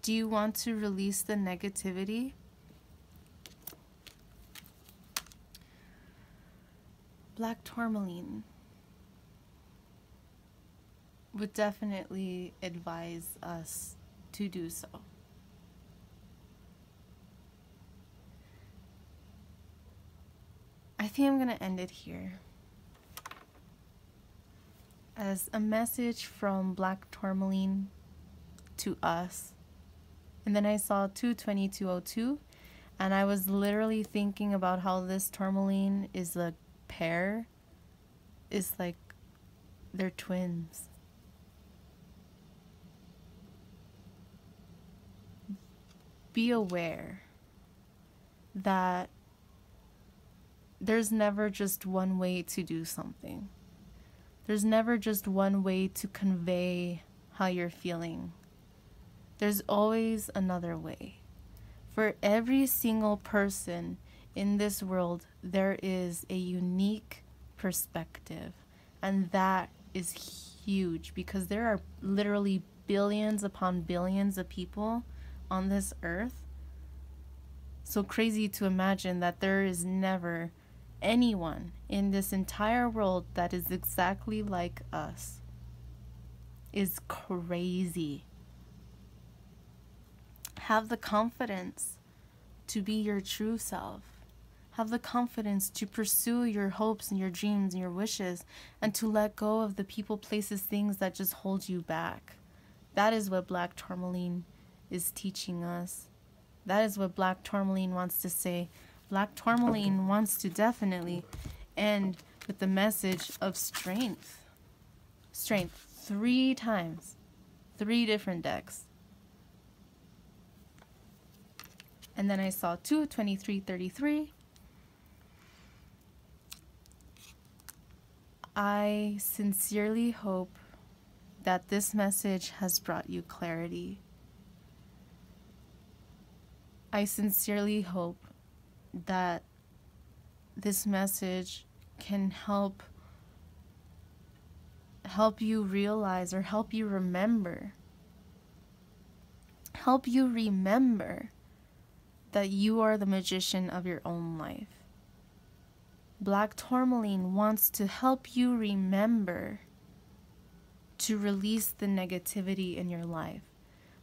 Do you want to release the negativity? Black Tourmaline would definitely advise us to do so. I think I'm going to end it here as a message from Black Tourmaline to us. And then I saw 22202, and I was literally thinking about how this tourmaline is a pair. It's like they're twins. Be aware that there's never just one way to do something. There's never just one way to convey how you're feeling. There's always another way. For every single person in this world, there is a unique perspective. And that is huge, because there are literally billions upon billions of people on this earth. So crazy to imagine that there is never anyone in this entire world that is exactly like us. Is crazy. Have the confidence to be your true self. Have the confidence to pursue your hopes and your dreams and your wishes, and to let go of the people, places, things that just hold you back. That is what Black Tourmaline is teaching us. That is what Black Tourmaline wants to say. Black Tourmaline wants to definitely end with the message of strength. Strength 3 times. 3 different decks. And then I saw 22333. I sincerely hope that this message has brought you clarity. I sincerely hope that this message can help you realize, or help you remember that you are the magician of your own life. Black Tourmaline wants to help you remember to release the negativity in your life.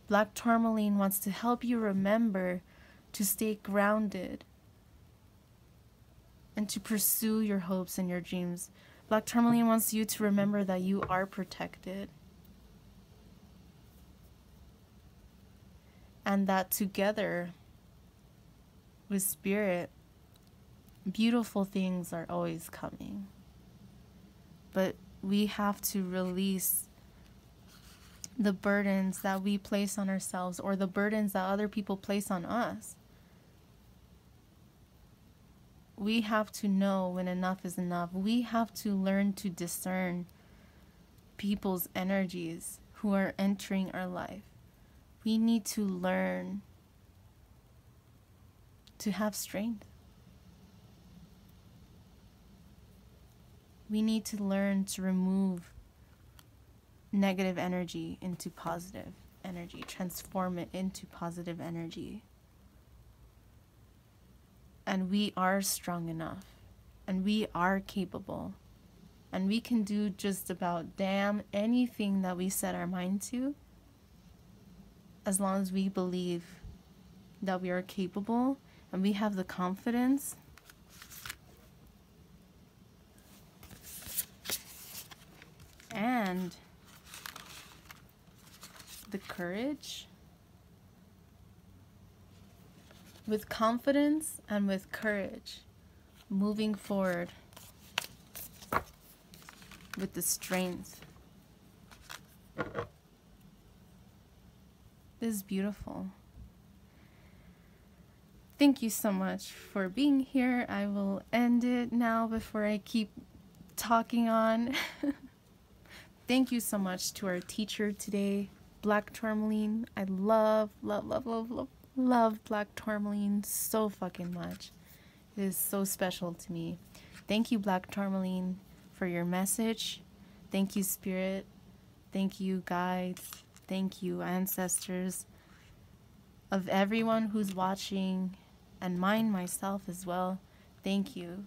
Black Tourmaline wants to help you remember to stay grounded and to pursue your hopes and your dreams. Black Tourmaline wants you to remember that you are protected, and that together with Spirit, beautiful things are always coming. But we have to release the burdens that we place on ourselves, or the burdens that other people place on us. We have to know when enough is enough. We have to learn to discern people's energies who are entering our life. We need to learn to have strength. We need to learn to remove negative energy into positive energy, transform it into positive energy. And we are strong enough, and we are capable, and we can do just about damn anything that we set our mind to, as long as we believe that we are capable and we have the confidence and the courage. With confidence and with courage, moving forward with the strength. This is beautiful. Thank you so much for being here. I will end it now before I keep talking on. Thank you so much to our teacher today, Black Tourmaline. I love Black Tourmaline so fucking much. It is so special to me. Thank you, Black Tourmaline, for your message. Thank you, Spirit. Thank you, guides. Thank you, ancestors of everyone who's watching, and mine, myself as well. Thank you.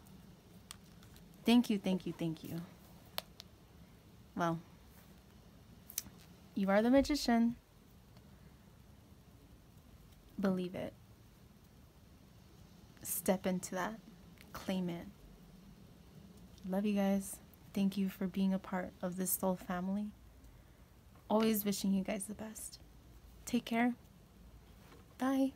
Thank you, thank you, thank you. Well, you are the magician. Believe it. Step into that. Claim it. Love you guys. Thank you for being a part of this soul family. Always wishing you guys the best. Take care. Bye.